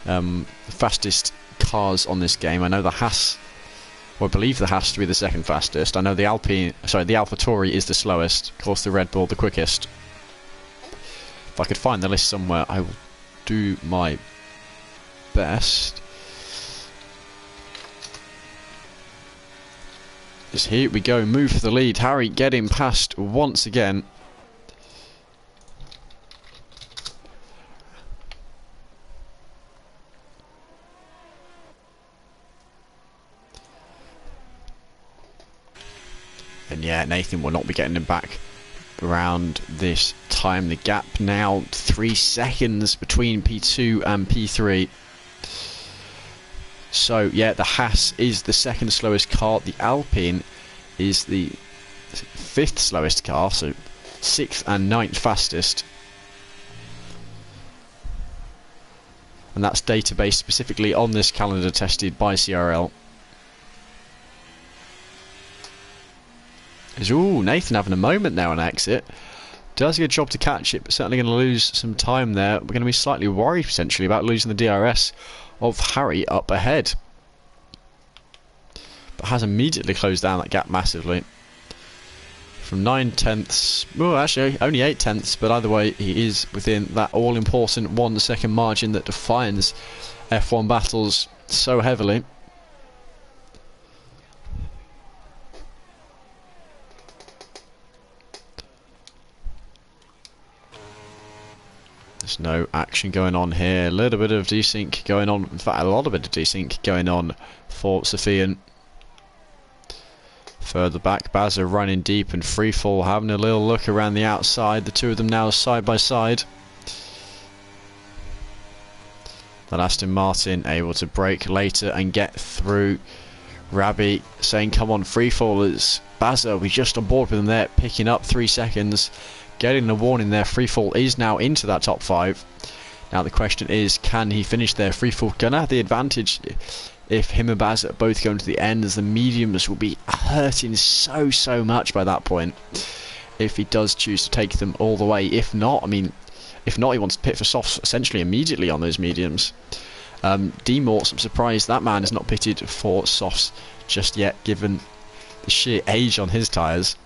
the fastest cars on this game. I know the Haas, well, I believe the Haas to be the second fastest. I know the AlphaTauri is the slowest. Of course, the Red Bull the quickest. If I could find the list somewhere, I will do my best. Just here we go, move for the lead. Harry getting past once again. And yeah, Nathan will not be getting him back around this time. The gap now 3 seconds between P2 and P3. So yeah, the Haas is the second slowest car. The Alpine is the 5th slowest car, so 6th and 9th fastest. And that's database specifically on this calendar tested by CRL. Ooh, Nathan having a moment there on exit. Does a good job to catch it, but certainly going to lose some time there. We're going to be slightly worried potentially about losing the DRS of Harry up ahead. But has immediately closed down that gap massively. From 9 tenths, well actually only 8 tenths, but either way he is within that all-important 1 second margin that defines F1 battles so heavily. There's no action going on here. A little bit of desync going on. In fact, a lot of bit of desync going on for Sofian. Further back, Bazza running deep and freefall, having a little look around the outside. The two of them now side by side. Then Aston Martin able to brake later and get through. Rabi saying, come on, freefallers. Bazza, we just on board with them there, picking up 3 seconds. Getting the warning there, freefall is now into that top 5. Now the question is, can he finish there? Freefall gonna have the advantage if him and Baz are both going to the end, as the mediums will be hurting so much by that point. If he does choose to take them all the way. If not, I mean, if not, he wants to pit for softs essentially immediately on those mediums. D-Morts, I'm surprised that man is not pitted for softs just yet, given the sheer age on his tyres.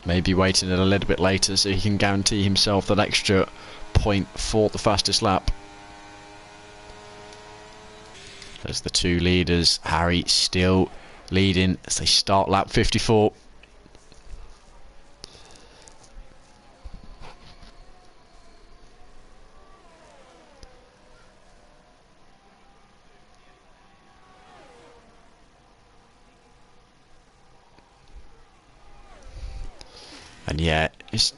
Maybe waiting a little bit later so he can guarantee himself that extra point for the fastest lap. There's the two leaders. Harry still leading as they start lap 54. And yeah, it's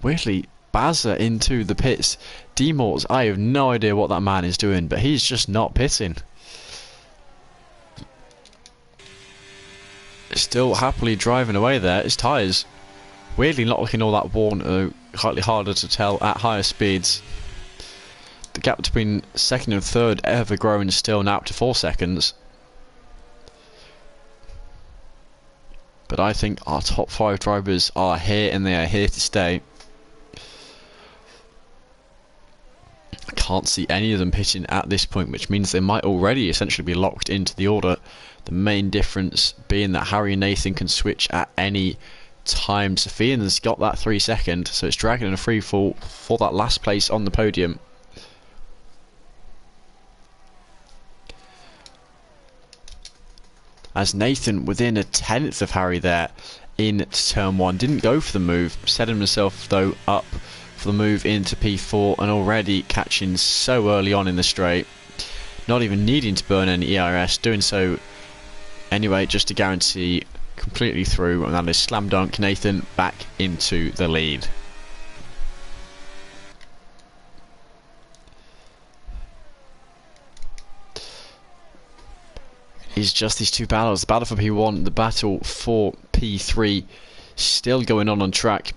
weirdly Bazza into the pits. D-Morts, I have no idea what that man is doing, but he's just not pitting. Still happily driving away there. His tyres weirdly not looking all that worn, slightly harder to tell at higher speeds. The gap between second and third ever growing still, now up to 4 seconds. But I think our top 5 drivers are here and they are here to stay. I can't see any of them pitching at this point, which means they might already essentially be locked into the order. The main difference being that Harry and Nathan can switch at any time. Sofian's got that 3 second, so it's dragging in a free fall for that last place on the podium. As Nathan within a tenth of Harry there in turn 1. Didn't go for the move, set himself though up for the move into P4 and already catching so early on in the straight. Not even needing to burn any ERS, doing so anyway just to guarantee completely through, and that is slam dunk Nathan back into the lead. Is just these two battles, the battle for P1, the battle for P3, still going on track.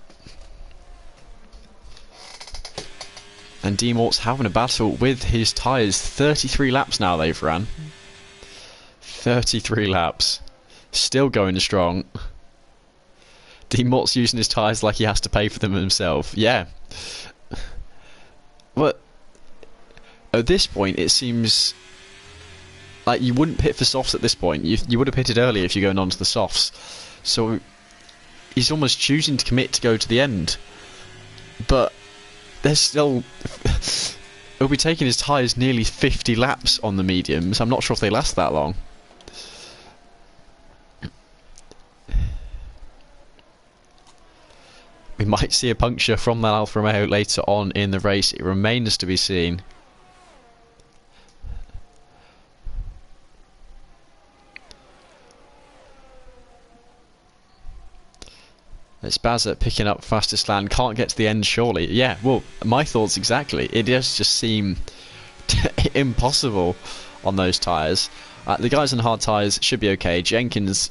And D-Mort's having a battle with his tyres. 33 laps now they've ran. 33 laps. Still going strong. D-Mort's using his tyres like he has to pay for them himself. Yeah. Well, at this point it seems like you wouldn't pit for softs at this point. You would have pitted earlier if you're going on to the softs. So he's almost choosing to commit to go to the end. but there's still... He'll be taking his tyres nearly 50 laps on the mediums. I'm not sure if they last that long. We might see a puncture from that Alfa Romeo later on in the race. It remains to be seen. It's Bazza picking up fastest land. Can't get to the end, surely. Yeah, well, my thoughts exactly. It does just seem impossible on those tyres. The guys on hard tyres should be okay. Jenkins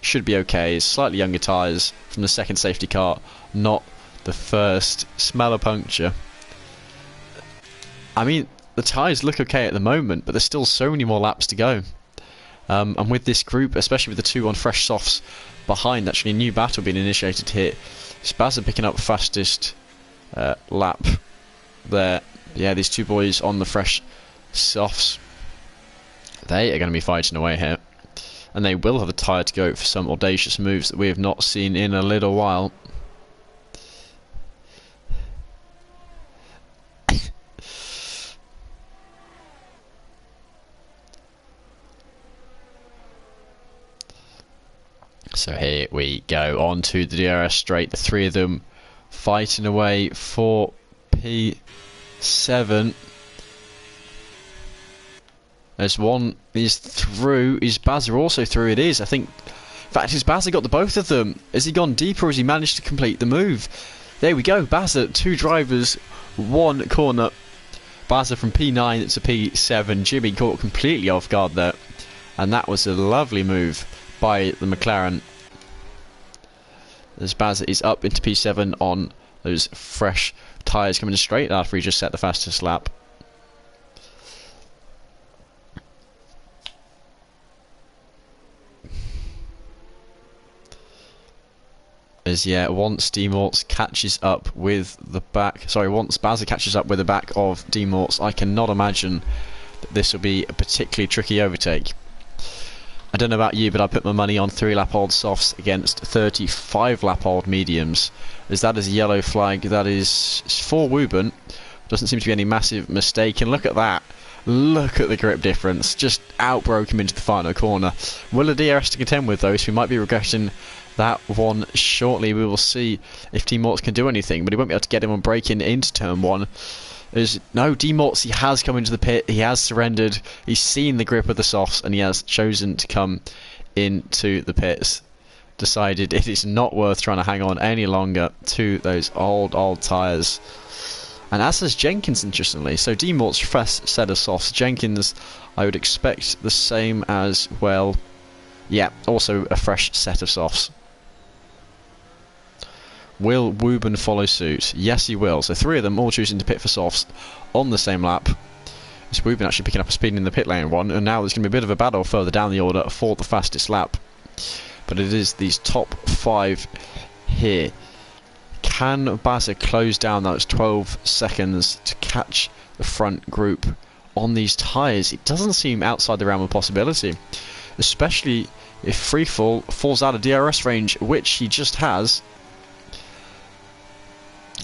should be okay. Slightly younger tyres from the second safety car, not the first. Smell a puncture. I mean, the tyres look okay at the moment, but there's still so many more laps to go. And with this group, especially with the two on fresh softs behind, actually a new battle being initiated here. Spazza picking up fastest lap there. Yeah, these two boys on the fresh softs, they are going to be fighting away here. And they will have a tyre to go for some audacious moves that we have not seen in a little while. So here we go on to the DRS straight. The three of them fighting away for P7. There's one is through. Is Bazza also through? It is. I think. In fact, has Bazza got the both of them? Has he gone deeper or has he managed to complete the move? There we go. Bazza, two drivers, one corner. Bazza from P9 to P7. Jimmy caught completely off guard there. And that was a lovely move by the McLaren. As Bazza is up into P7 on those fresh tyres coming straight after he just set the fastest lap. As once D-Morts catches up with the back, once Bazza catches up with the back of D-Morts, I cannot imagine that this will be a particularly tricky overtake. I don't know about you, but I put my money on 3-lap-old softs against 35-lap-old mediums. As that is a yellow flag, that is for Wooben. Doesn't seem to be any massive mistake, and look at that. Look at the grip difference. Just outbroke him into the final corner. Will a DRS to contend with, though, so we might be regretting that one shortly. We will see if D-Morts can do anything, but he won't be able to get him on braking into turn 1. No, D-Morts, he has come into the pit, he has surrendered, he's seen the grip of the softs, and he has chosen to come into the pits. Decided it is not worth trying to hang on any longer to those old tyres. And as has Jenkins, interestingly. So D-Morts fresh set of softs. Jenkins, I would expect the same as well. Yeah, also a fresh set of softs. Will Wooben follow suit? Yes, he will. So three of them all choosing to pit for softs on the same lap. It's Wooben actually picking up a speed in the pit lane one, and now there's going to be a bit of a battle further down the order for the fastest lap. But it is these top 5 here. Can Bazza close down those 12 seconds to catch the front group on these tyres? It doesn't seem outside the realm of possibility, especially if Freefall falls out of DRS range, which he just has.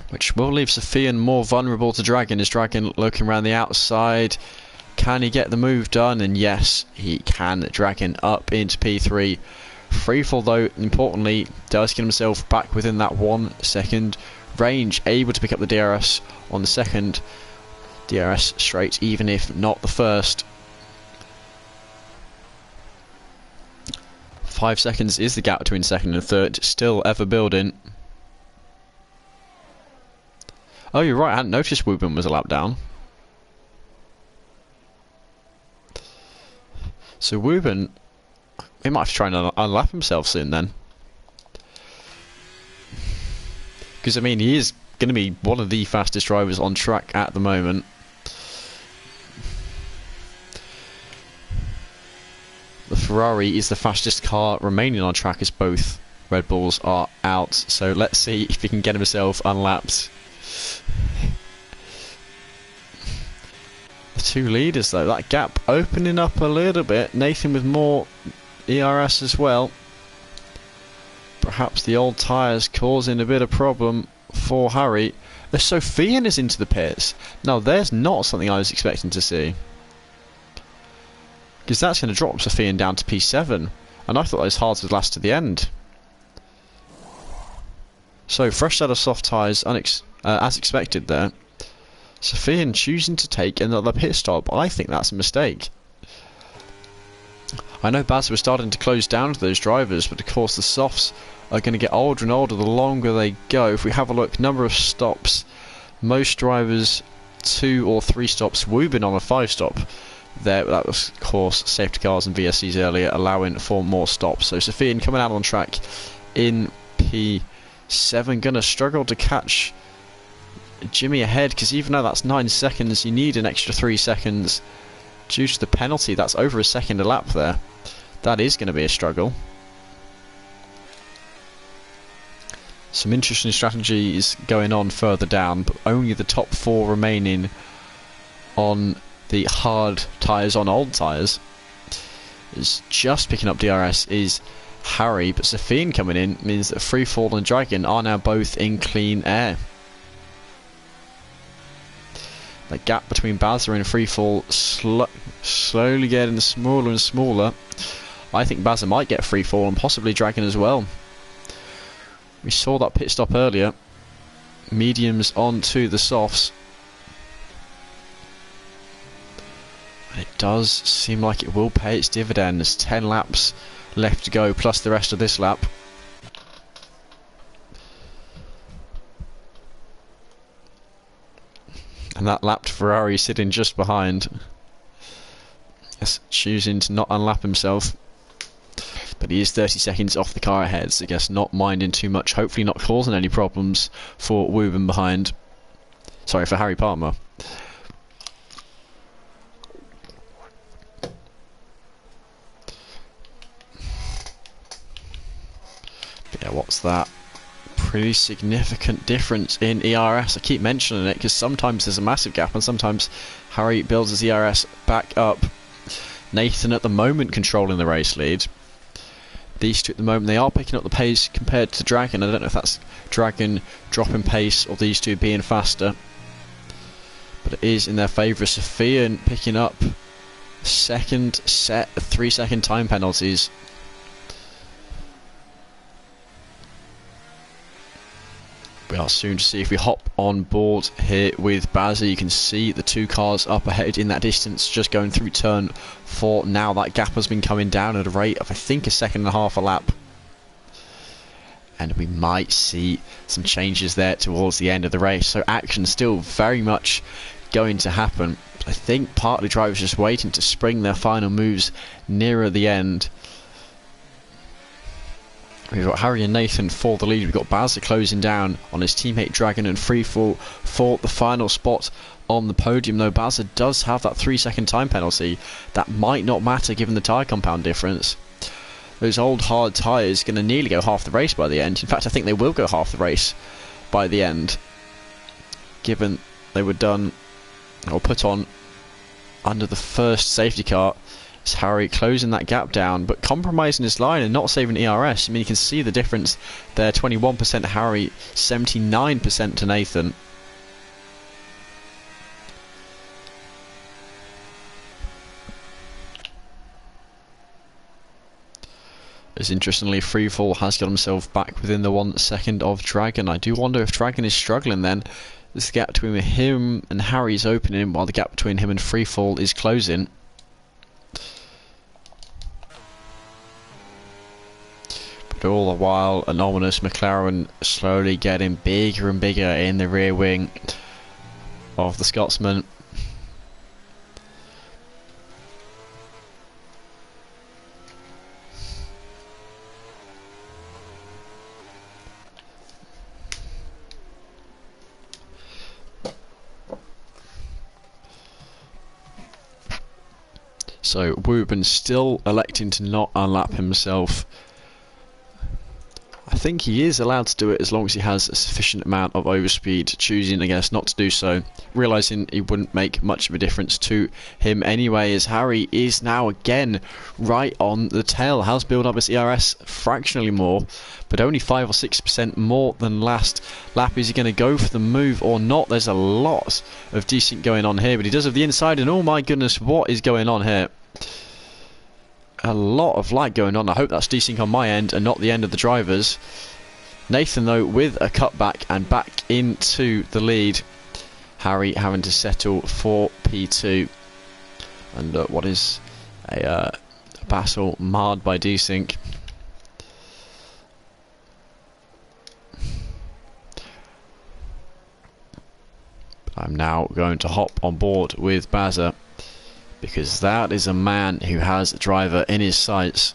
Which will leave Sofian more vulnerable to Dragon. Is Dragon looking around the outside? Can he get the move done? And yes, he can. Dragon up into P3. Freefall, though, importantly, does get himself back within that 1 second range. Able to pick up the DRS on the second DRS straight, even if not the first. 5 seconds is the gap between second and third. Still ever building. Oh, you're right, I hadn't noticed Wooben was a lap down. So Wooben, he might have to try and unlap himself soon then. Because, I mean, he is going to be one of the fastest drivers on track at the moment. The Ferrari is the fastest car remaining on track as both Red Bulls are out. So let's see if he can get himself unlapped. The two leaders, though, that gap opening up a little bit. Nathan with more ERS as well. Perhaps the old tyres causing a bit of problem for Harry. The Sophian is into the pits. Now, there's not something I was expecting to see. Because that's going to drop Sophian down to P7. And I thought those hards would last to the end. So, fresh set of soft tyres as expected there. Sophian choosing to take another pit stop. I think that's a mistake. I know Baz was starting to close down to those drivers, but of course the softs are going to get older and older the longer they go. If we have a look, number of stops, most drivers 2 or 3 stops. We've been on a 5 stop there. That was, of course, safety cars and VSCs earlier, allowing for more stops. So Sophian coming out on track in P7, going to struggle to catch Jimmy ahead, because even though that's 9 seconds, you need an extra 3 seconds due to the penalty. That's over a second a lap there. That is going to be a struggle. Some interesting strategies going on further down, but only the top 4 remaining on the hard tyres. On old tyres is just picking up DRS is Harry, but Sophian coming in means that Freefall and Dragon are now both in clean air. The gap between Bazza and Freefall slowly getting smaller and smaller. I think Bazza might get Freefall and possibly Dragon as well. We saw that pit stop earlier. Mediums onto the softs. And it does seem like it will pay its dividends. 10 laps left to go, plus the rest of this lap. And that lapped Ferrari sitting just behind. Yes, choosing to not unlap himself. But he is 30 seconds off the car ahead, so I guess not minding too much. Hopefully not causing any problems for Wooben behind. Sorry, for Harry Palmer. But yeah, what's that? Pretty significant difference in ERS. I keep mentioning it because sometimes there's a massive gap and sometimes Harry builds his ERS back up. Nathan at the moment controlling the race lead. These two at the moment, they are picking up the pace compared to Dragon. I don't know if that's Dragon dropping pace or these two being faster, but it is in their favour. Sophian picking up second set of 3-second time penalties. We are soon to see if we hop on board here with Bazza. You can see the 2 cars up ahead in that distance, just going through turn 4 now. That gap has been coming down at a rate of, I think, 1.5 seconds a lap. And we might see some changes there towards the end of the race. So action still very much going to happen. I think partly drivers just waiting to spring their final moves nearer the end. We've got Harry and Nathan for the lead. We've got Bazza closing down on his teammate Dragon and Freefall for the final spot on the podium. Though Bazza does have that 3-second time penalty. That might not matter given the tyre compound difference. Those old hard tyres going to nearly go half the race by the end. In fact, I think they will go half the race by the end, given they were done or put on under the first safety car. It's Harry closing that gap down, but compromising his line and not saving ERS. I mean, you can see the difference there. 21% Harry, 79% to Nathan. As interestingly, Freefall has got himself back within the 1 second of Dragon. I do wonder if Dragon is struggling then. This gap between him and Harry is opening, while the gap between him and Freefall is closing. All the while, an ominous McLaren slowly getting bigger and bigger in the rear wing of the Scotsman. So Wooben still electing to not unlap himself. I think he is allowed to do it as long as he has a sufficient amount of overspeed, choosing I guess not to do so, realising it wouldn't make much of a difference to him anyway, as Harry is now again right on the tail. Has built up his ERS fractionally more, but only 5 or 6% more than last lap. Is he going to go for the move or not? There's a lot of desync going on here, but he does have the inside, and oh my goodness, what is going on here? A lot of lag going on. I hope that's desync on my end and not the end of the drivers. Nathan though with a cutback and back into the lead. Harry having to settle for P2 and what is a battle marred by desync. I'm now going to hop on board with Bazza, because that is a man who has a driver in his sights.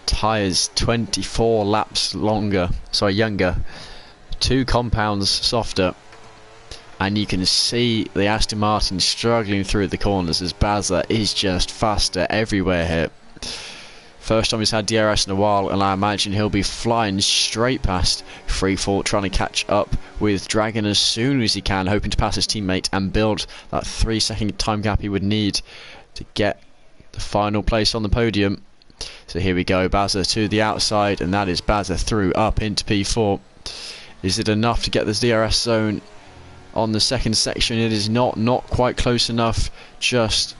Tyres 24 laps younger, 2 compounds softer, and you can see the Aston Martin struggling through the corners as Bazza is just faster everywhere here. First time he's had DRS in a while, and I imagine he'll be flying straight past Freefall, trying to catch up with Dragon as soon as he can, hoping to pass his teammate and build that 3-second time gap he would need to get the final place on the podium. So here we go, Bazza to the outside, and that is Bazza through up into P4. Is it enough to get this DRS zone on the second section? It is not quite close enough just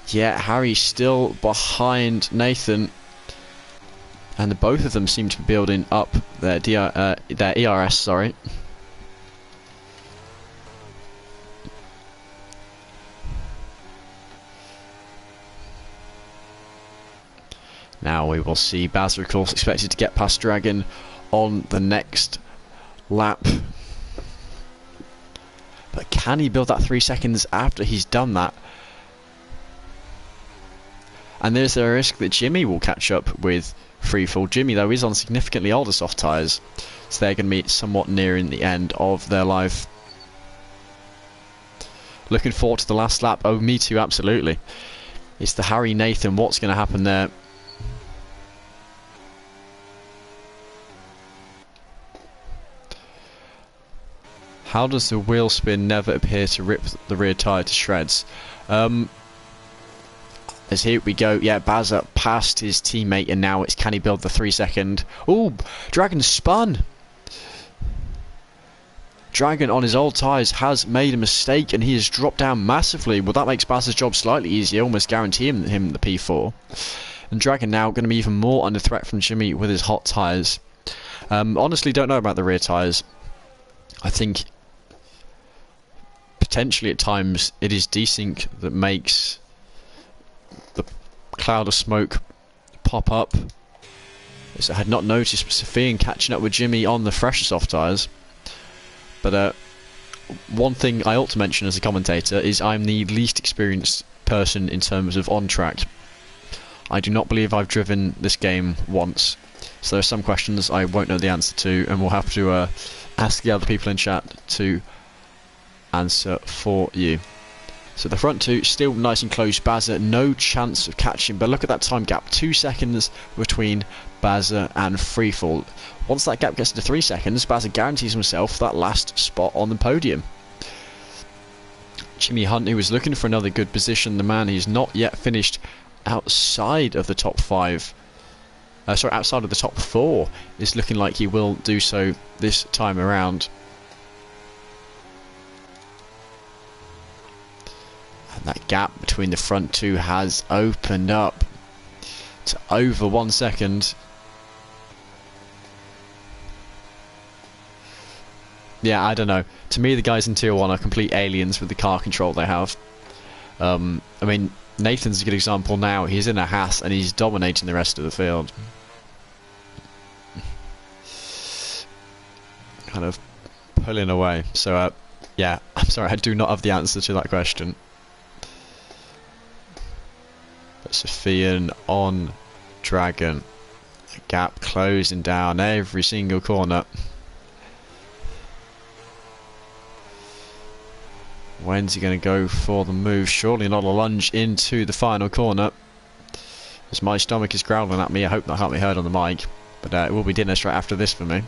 yet. Harry's still behind Nathan, and both of them seem to be building up their ERS, sorry. Now we will see Bazza, of course, expected to get past Dragon on the next lap. But can he build that 3 seconds after he's done that? And there's a risk that Jimmy will catch up with Freefall. Jimmy, though, is on significantly older soft tyres, so they're going to be somewhat nearing the end of their life. Looking forward to the last lap. Oh, me too, absolutely. It's the Harry Nathan. What's going to happen there? How does the wheel spin never appear to rip the rear tyre to shreds? As here we go, yeah, Bazza passed his teammate, and now it's can he build the 3 second? Oh, Dragon spun! Dragon on his old tyres has made a mistake, and he has dropped down massively. Well, that makes Bazza's job slightly easier, almost guaranteeing him the P4. And Dragon now going to be even more under threat from Jimmy with his hot tyres. Honestly, don't know about the rear tyres. I think potentially at times it is desync that makes the cloud of smoke pop up. As I had not noticed Sofian catching up with Jimmy on the fresher soft tyres. But one thing I ought to mention as a commentator is I'm the least experienced person in terms of on track. I do not believe I've driven this game once, so there are some questions I won't know the answer to, and we'll have to ask the other people in chat to answer for you. So the front two still nice and close. Bazza no chance of catching, but look at that time gap, 2 seconds between Bazza and Freefall. Once that gap gets to 3 seconds, Bazza guarantees himself that last spot on the podium. Jimmy Hunt, who was looking for another good position, the man who's not yet finished outside of the top 5, outside of the top 4, is looking like he will do so this time around. And that gap between the front two has opened up to over 1 second. Yeah, I don't know. To me, the guys in Tier 1 are complete aliens with the car control they have. I mean, Nathan's a good example now. He's in a Haas and he's dominating the rest of the field. Kind of pulling away. So, yeah, I'm sorry, I do not have the answer to that question. But Sofian on Dragon. The gap closing down every single corner. When's he going to go for the move? Surely not a lunge into the final corner. As my stomach is growling at me, I hope that can't be heard on the mic. But it will be dinner straight after this for me.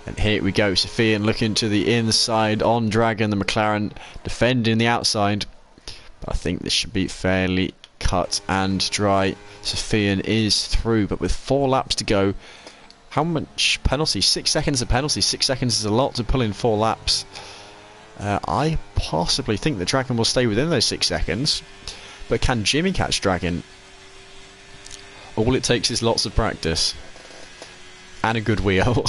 And here we go, Sofian looking to the inside on Dragon, the McLaren defending the outside. But I think this should be fairly cut and dry. Sofian is through, but with 4 laps to go. How much penalty? 6 seconds of penalty. 6 seconds is a lot to pull in 4 laps. I possibly think that Dragon will stay within those 6 seconds. But can Jimmy catch Dragon? All it takes is lots of practice. And a good wheel.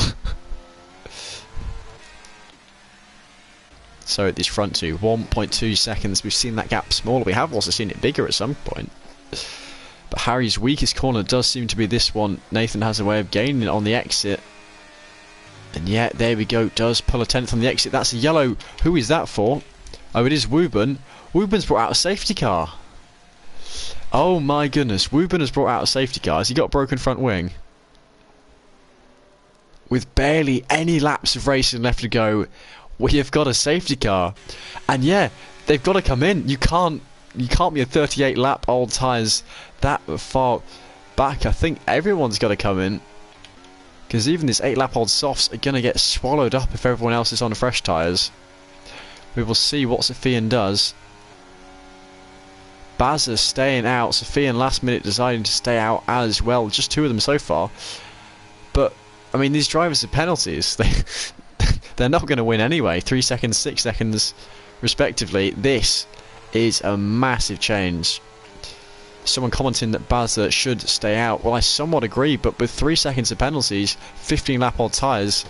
So at this front two, 1.2 seconds. We've seen that gap smaller. We have also seen it bigger at some point. But Harry's weakest corner does seem to be this one. Nathan has a way of gaining it on the exit. And yet, there we go. Does pull a 10th on the exit. That's a yellow. Who is that for? Oh, it is Wooburn. Woobur's brought out a safety car. Oh my goodness. Wooburn has brought out a safety car. Has he got a broken front wing? With barely any laps of racing left to go, we have got a safety car. And yeah, they've got to come in. You can't be a 38 lap old tyres that far back. I think everyone's got to come in, because even this 8 lap old softs are going to get swallowed up if everyone else is on fresh tyres. We will see what Sofian does. Bazza staying out. Sofian last minute deciding to stay out as well. Just 2 of them so far. But I mean, these drivers have penalties. They're not going to win anyway. 3 seconds, 6 seconds respectively. This is a massive change. Someone commenting that Bazza should stay out. Well, I somewhat agree, but with 3 seconds of penalties, 15 lap old tyres,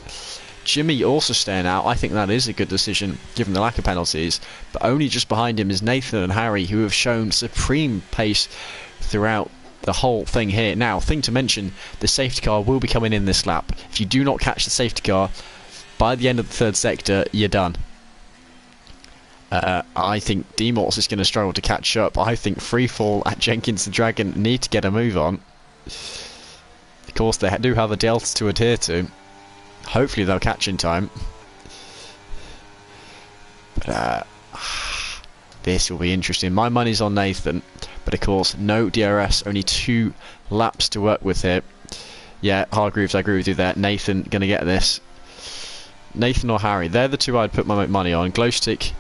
Jimmy also staying out, I think that is a good decision given the lack of penalties. But only just behind him is Nathan and Harry, who have shown supreme pace throughout the whole thing here. Now, thing to mention, the safety car will be coming in this lap. If you do not catch the safety car, by the end of the 3rd sector, you're done. I think D-Morts is going to struggle to catch up. I think Freefall at Jenkins and Dragon need to get a move on. Of course, they do have a delta to adhere to. Hopefully they'll catch in time. But this will be interesting. My money's on Nathan. But of course, no DRS. Only 2 laps to work with here. Yeah, Hargreaves, I agree with you there. Nathan going to get this. Nathan or Harry, they're the 2 I'd put my money on. Glowstick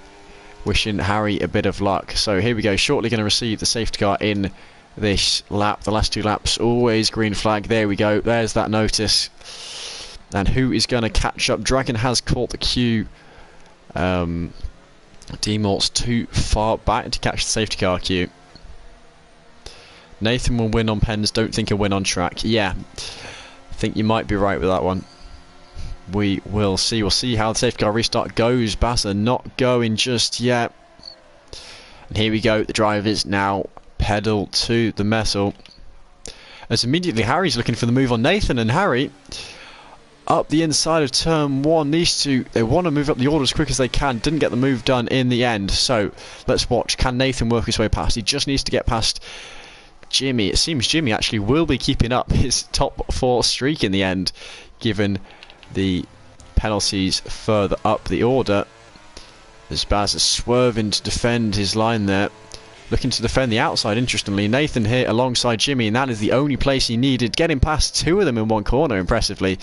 wishing Harry a bit of luck. So here we go, shortly going to receive the safety car in this lap. The last 2 laps, always green flag. There we go, there's that notice. And who is going to catch up? Dragon has caught the queue. D-Mort's too far back to catch the safety car queue. Nathan will win on pens, don't think he'll win on track. Yeah, I think you might be right with that one. We will see. We'll see how the safety car restart goes. Bazza not going just yet. And here we go. The drivers now pedal to the metal. As immediately Harry's looking for the move on Nathan, and Harry up the inside of turn 1. They want to move up the order as quick as they can. Didn't get the move done in the end. So let's watch. Can Nathan work his way past? He just needs to get past Jimmy. It seems Jimmy actually will be keeping up his top 4 streak in the end, given the penalties further up the order. As Baz is swerving to defend his line there, looking to defend the outside. Interestingly, Nathan here alongside Jimmy, and that is the only place he needed, getting past 2 of them in one corner impressively.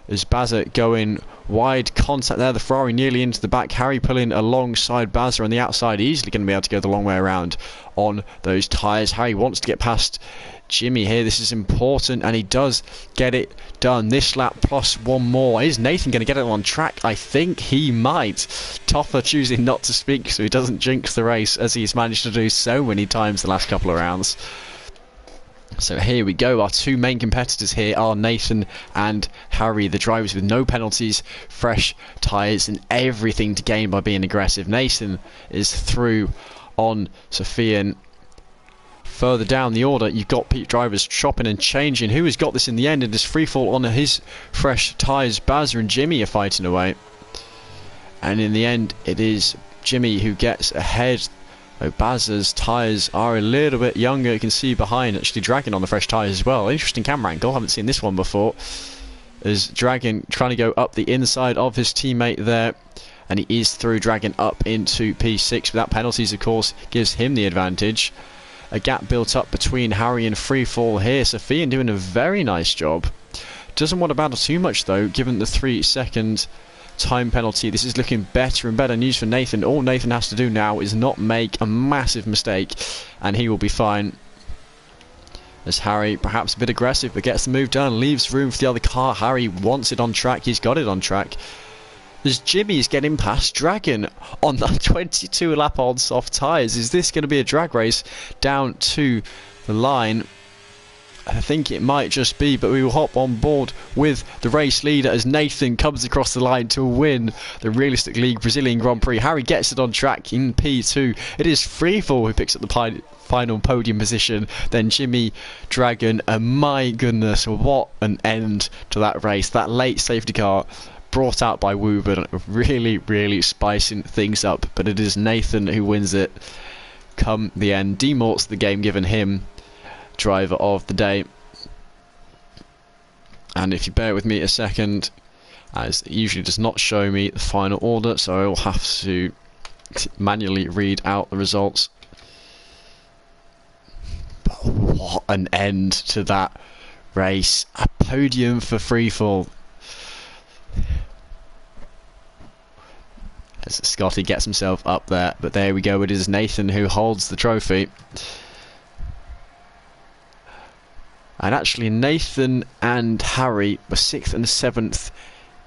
As Bazza going wide contact there, the Ferrari nearly into the back. Harry pulling alongside Bazza on the outside, easily going to be able to go the long way around on those tyres. Harry wants to get past Jimmy here. This is important, and he does get it done. This lap plus 1 more. Is Nathan going to get it on track? I think he might. Toffer choosing not to speak so he doesn't jinx the race, as he's managed to do so many times the last couple of rounds. So here we go. Our 2 main competitors here are Nathan and Harry, the drivers with no penalties, fresh tyres, and everything to gain by being aggressive. Nathan is through on Sofian. Further down the order, you've got drivers chopping and changing. Who has got this in the end? And this freefall on his fresh tyres. Bazza and Jimmy are fighting away. And in the end, it is Jimmy who gets ahead. Oh, Bazza's tyres are a little bit younger. You can see behind, actually, Dragon on the fresh tyres as well. Interesting camera angle. Haven't seen this one before. As Dragon trying to go up the inside of his teammate there. And he is through. Dragon up into P6 without penalties, of course, gives him the advantage. a gap built up between Harry and Freefall here. Sofian doing a very nice job. Doesn't want to battle too much though, given the 3-second time penalty. This is looking better and better news for Nathan. All Nathan has to do now is not make a massive mistake, and he will be fine. As Harry, perhaps a bit aggressive, but gets the move done, leaves room for the other car. Harry wants it on track. He's got it on track. As Jimmy's getting past Dragon on the 22 lap on soft tyres. Is this going to be a drag race down to the line? I think it might just be, but we will hop on board with the race leader as Nathan comes across the line to win the Realistic League Brazilian Grand Prix. Harry gets it on track in P2. It is Freefall who picks up the final podium position, then Jimmy, Dragon, and my goodness, what an end to that race. That late safety car brought out by Wooburn, really spicing things up, but it is Nathan who wins it come the end. D-Mort's the game given him driver of the day. And if you bear with me a second, as it usually does not show me the final order, so I will have to manually read out the results. But what an end to that race. A podium for Freefall. As Scotty gets himself up there, but there we go, it is Nathan who holds the trophy. And actually Nathan and Harry were 6th and 7th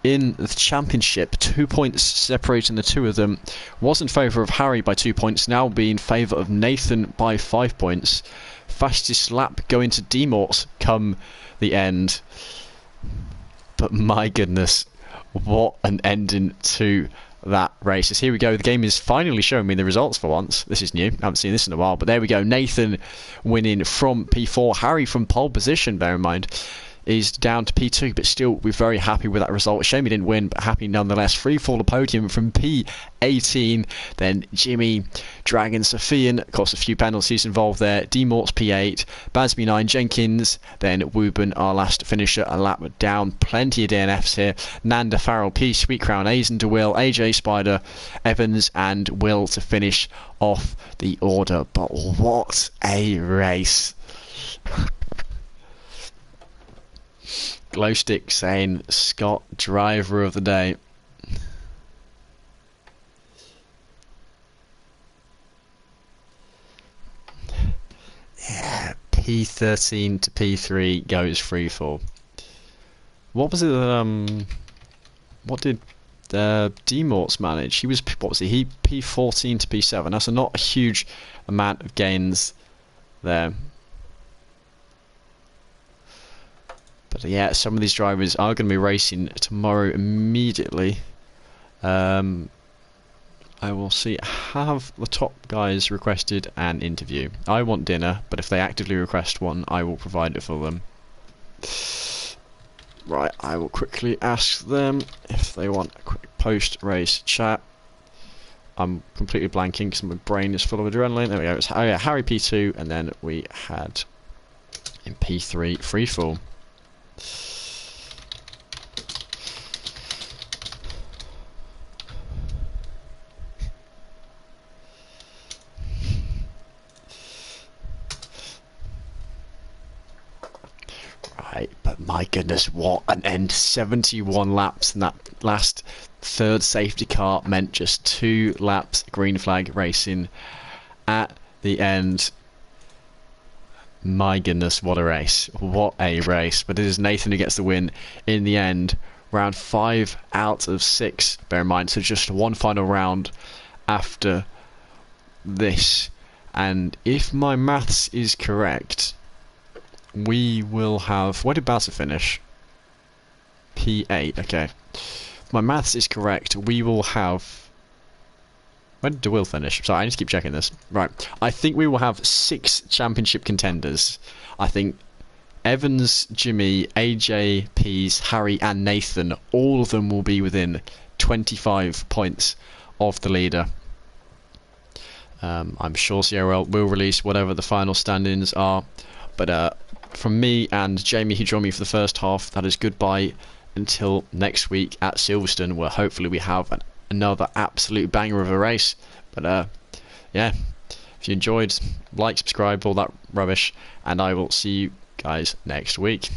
in the championship. 2 points separating the two of them. Was in favour of Harry by 2 points, now be in favour of Nathan by 5 points. Fastest lap going to D-Mort's come the end. But my goodness, what an ending to that race. As here we go, the game is finally showing me the results for once. This is new, I haven't seen this in a while, but there we go. Nathan winning from P4, Harry from pole position, bear in mind, is down to P2, but still we're very happy with that result. Shame he didn't win, but happy nonetheless. Freefall the podium from P18, then Jimmy, Dragon, Sofian, of course a few penalties involved there, D-Mort's P8, Basby 9, Jenkins, then Wooburn our last finisher, a lap down, plenty of DNFs here, Nanda, Farrell, P, Sweet Crown, Azen, DeWill, AJ, Spider, Evans and Will to finish off the order. But what a race. Glowstick saying Scott driver of the day. Yeah, P13 to P3 goes Freefall. What was it? What did D-Mort's manage? He was, what was he P14 to P7. That's not a huge amount of gains there. But yeah, some of these drivers are going to be racing tomorrow immediately. I will see. Have the top guys requested an interview? I want dinner, but if they actively request one, I will provide it for them. Right, I will quickly ask them if they want a quick post-race chat. I'm completely blanking because my brain is full of adrenaline. There we go. It's, oh yeah, Harry P2, and then we had in P3 Freefall. Right, but my goodness, what an end. 71 laps, and that last third safety car meant just 2 laps green flag racing at the end. My goodness, what a race. What a race. But it is Nathan who gets the win in the end. Round 5 out of 6, bear in mind. So just one final round after this. And if my maths is correct, we will have... Where did Bowser finish? P8, okay. If my maths is correct, we will have... When did DeWill finish? Sorry, I need to keep checking this. Right. I think we will have 6 championship contenders. I think Evans, Jimmy, AJ, Pease, Harry and Nathan, all of them will be within 25 points of the leader. I'm sure CRL will release whatever the final standings are. But from me and Jamie, who joined me for the first half, that is goodbye until next week at Silverstone, where hopefully we have another absolute banger of a race. But yeah, If you enjoyed, like, subscribe, all that rubbish, and I will see you guys next week.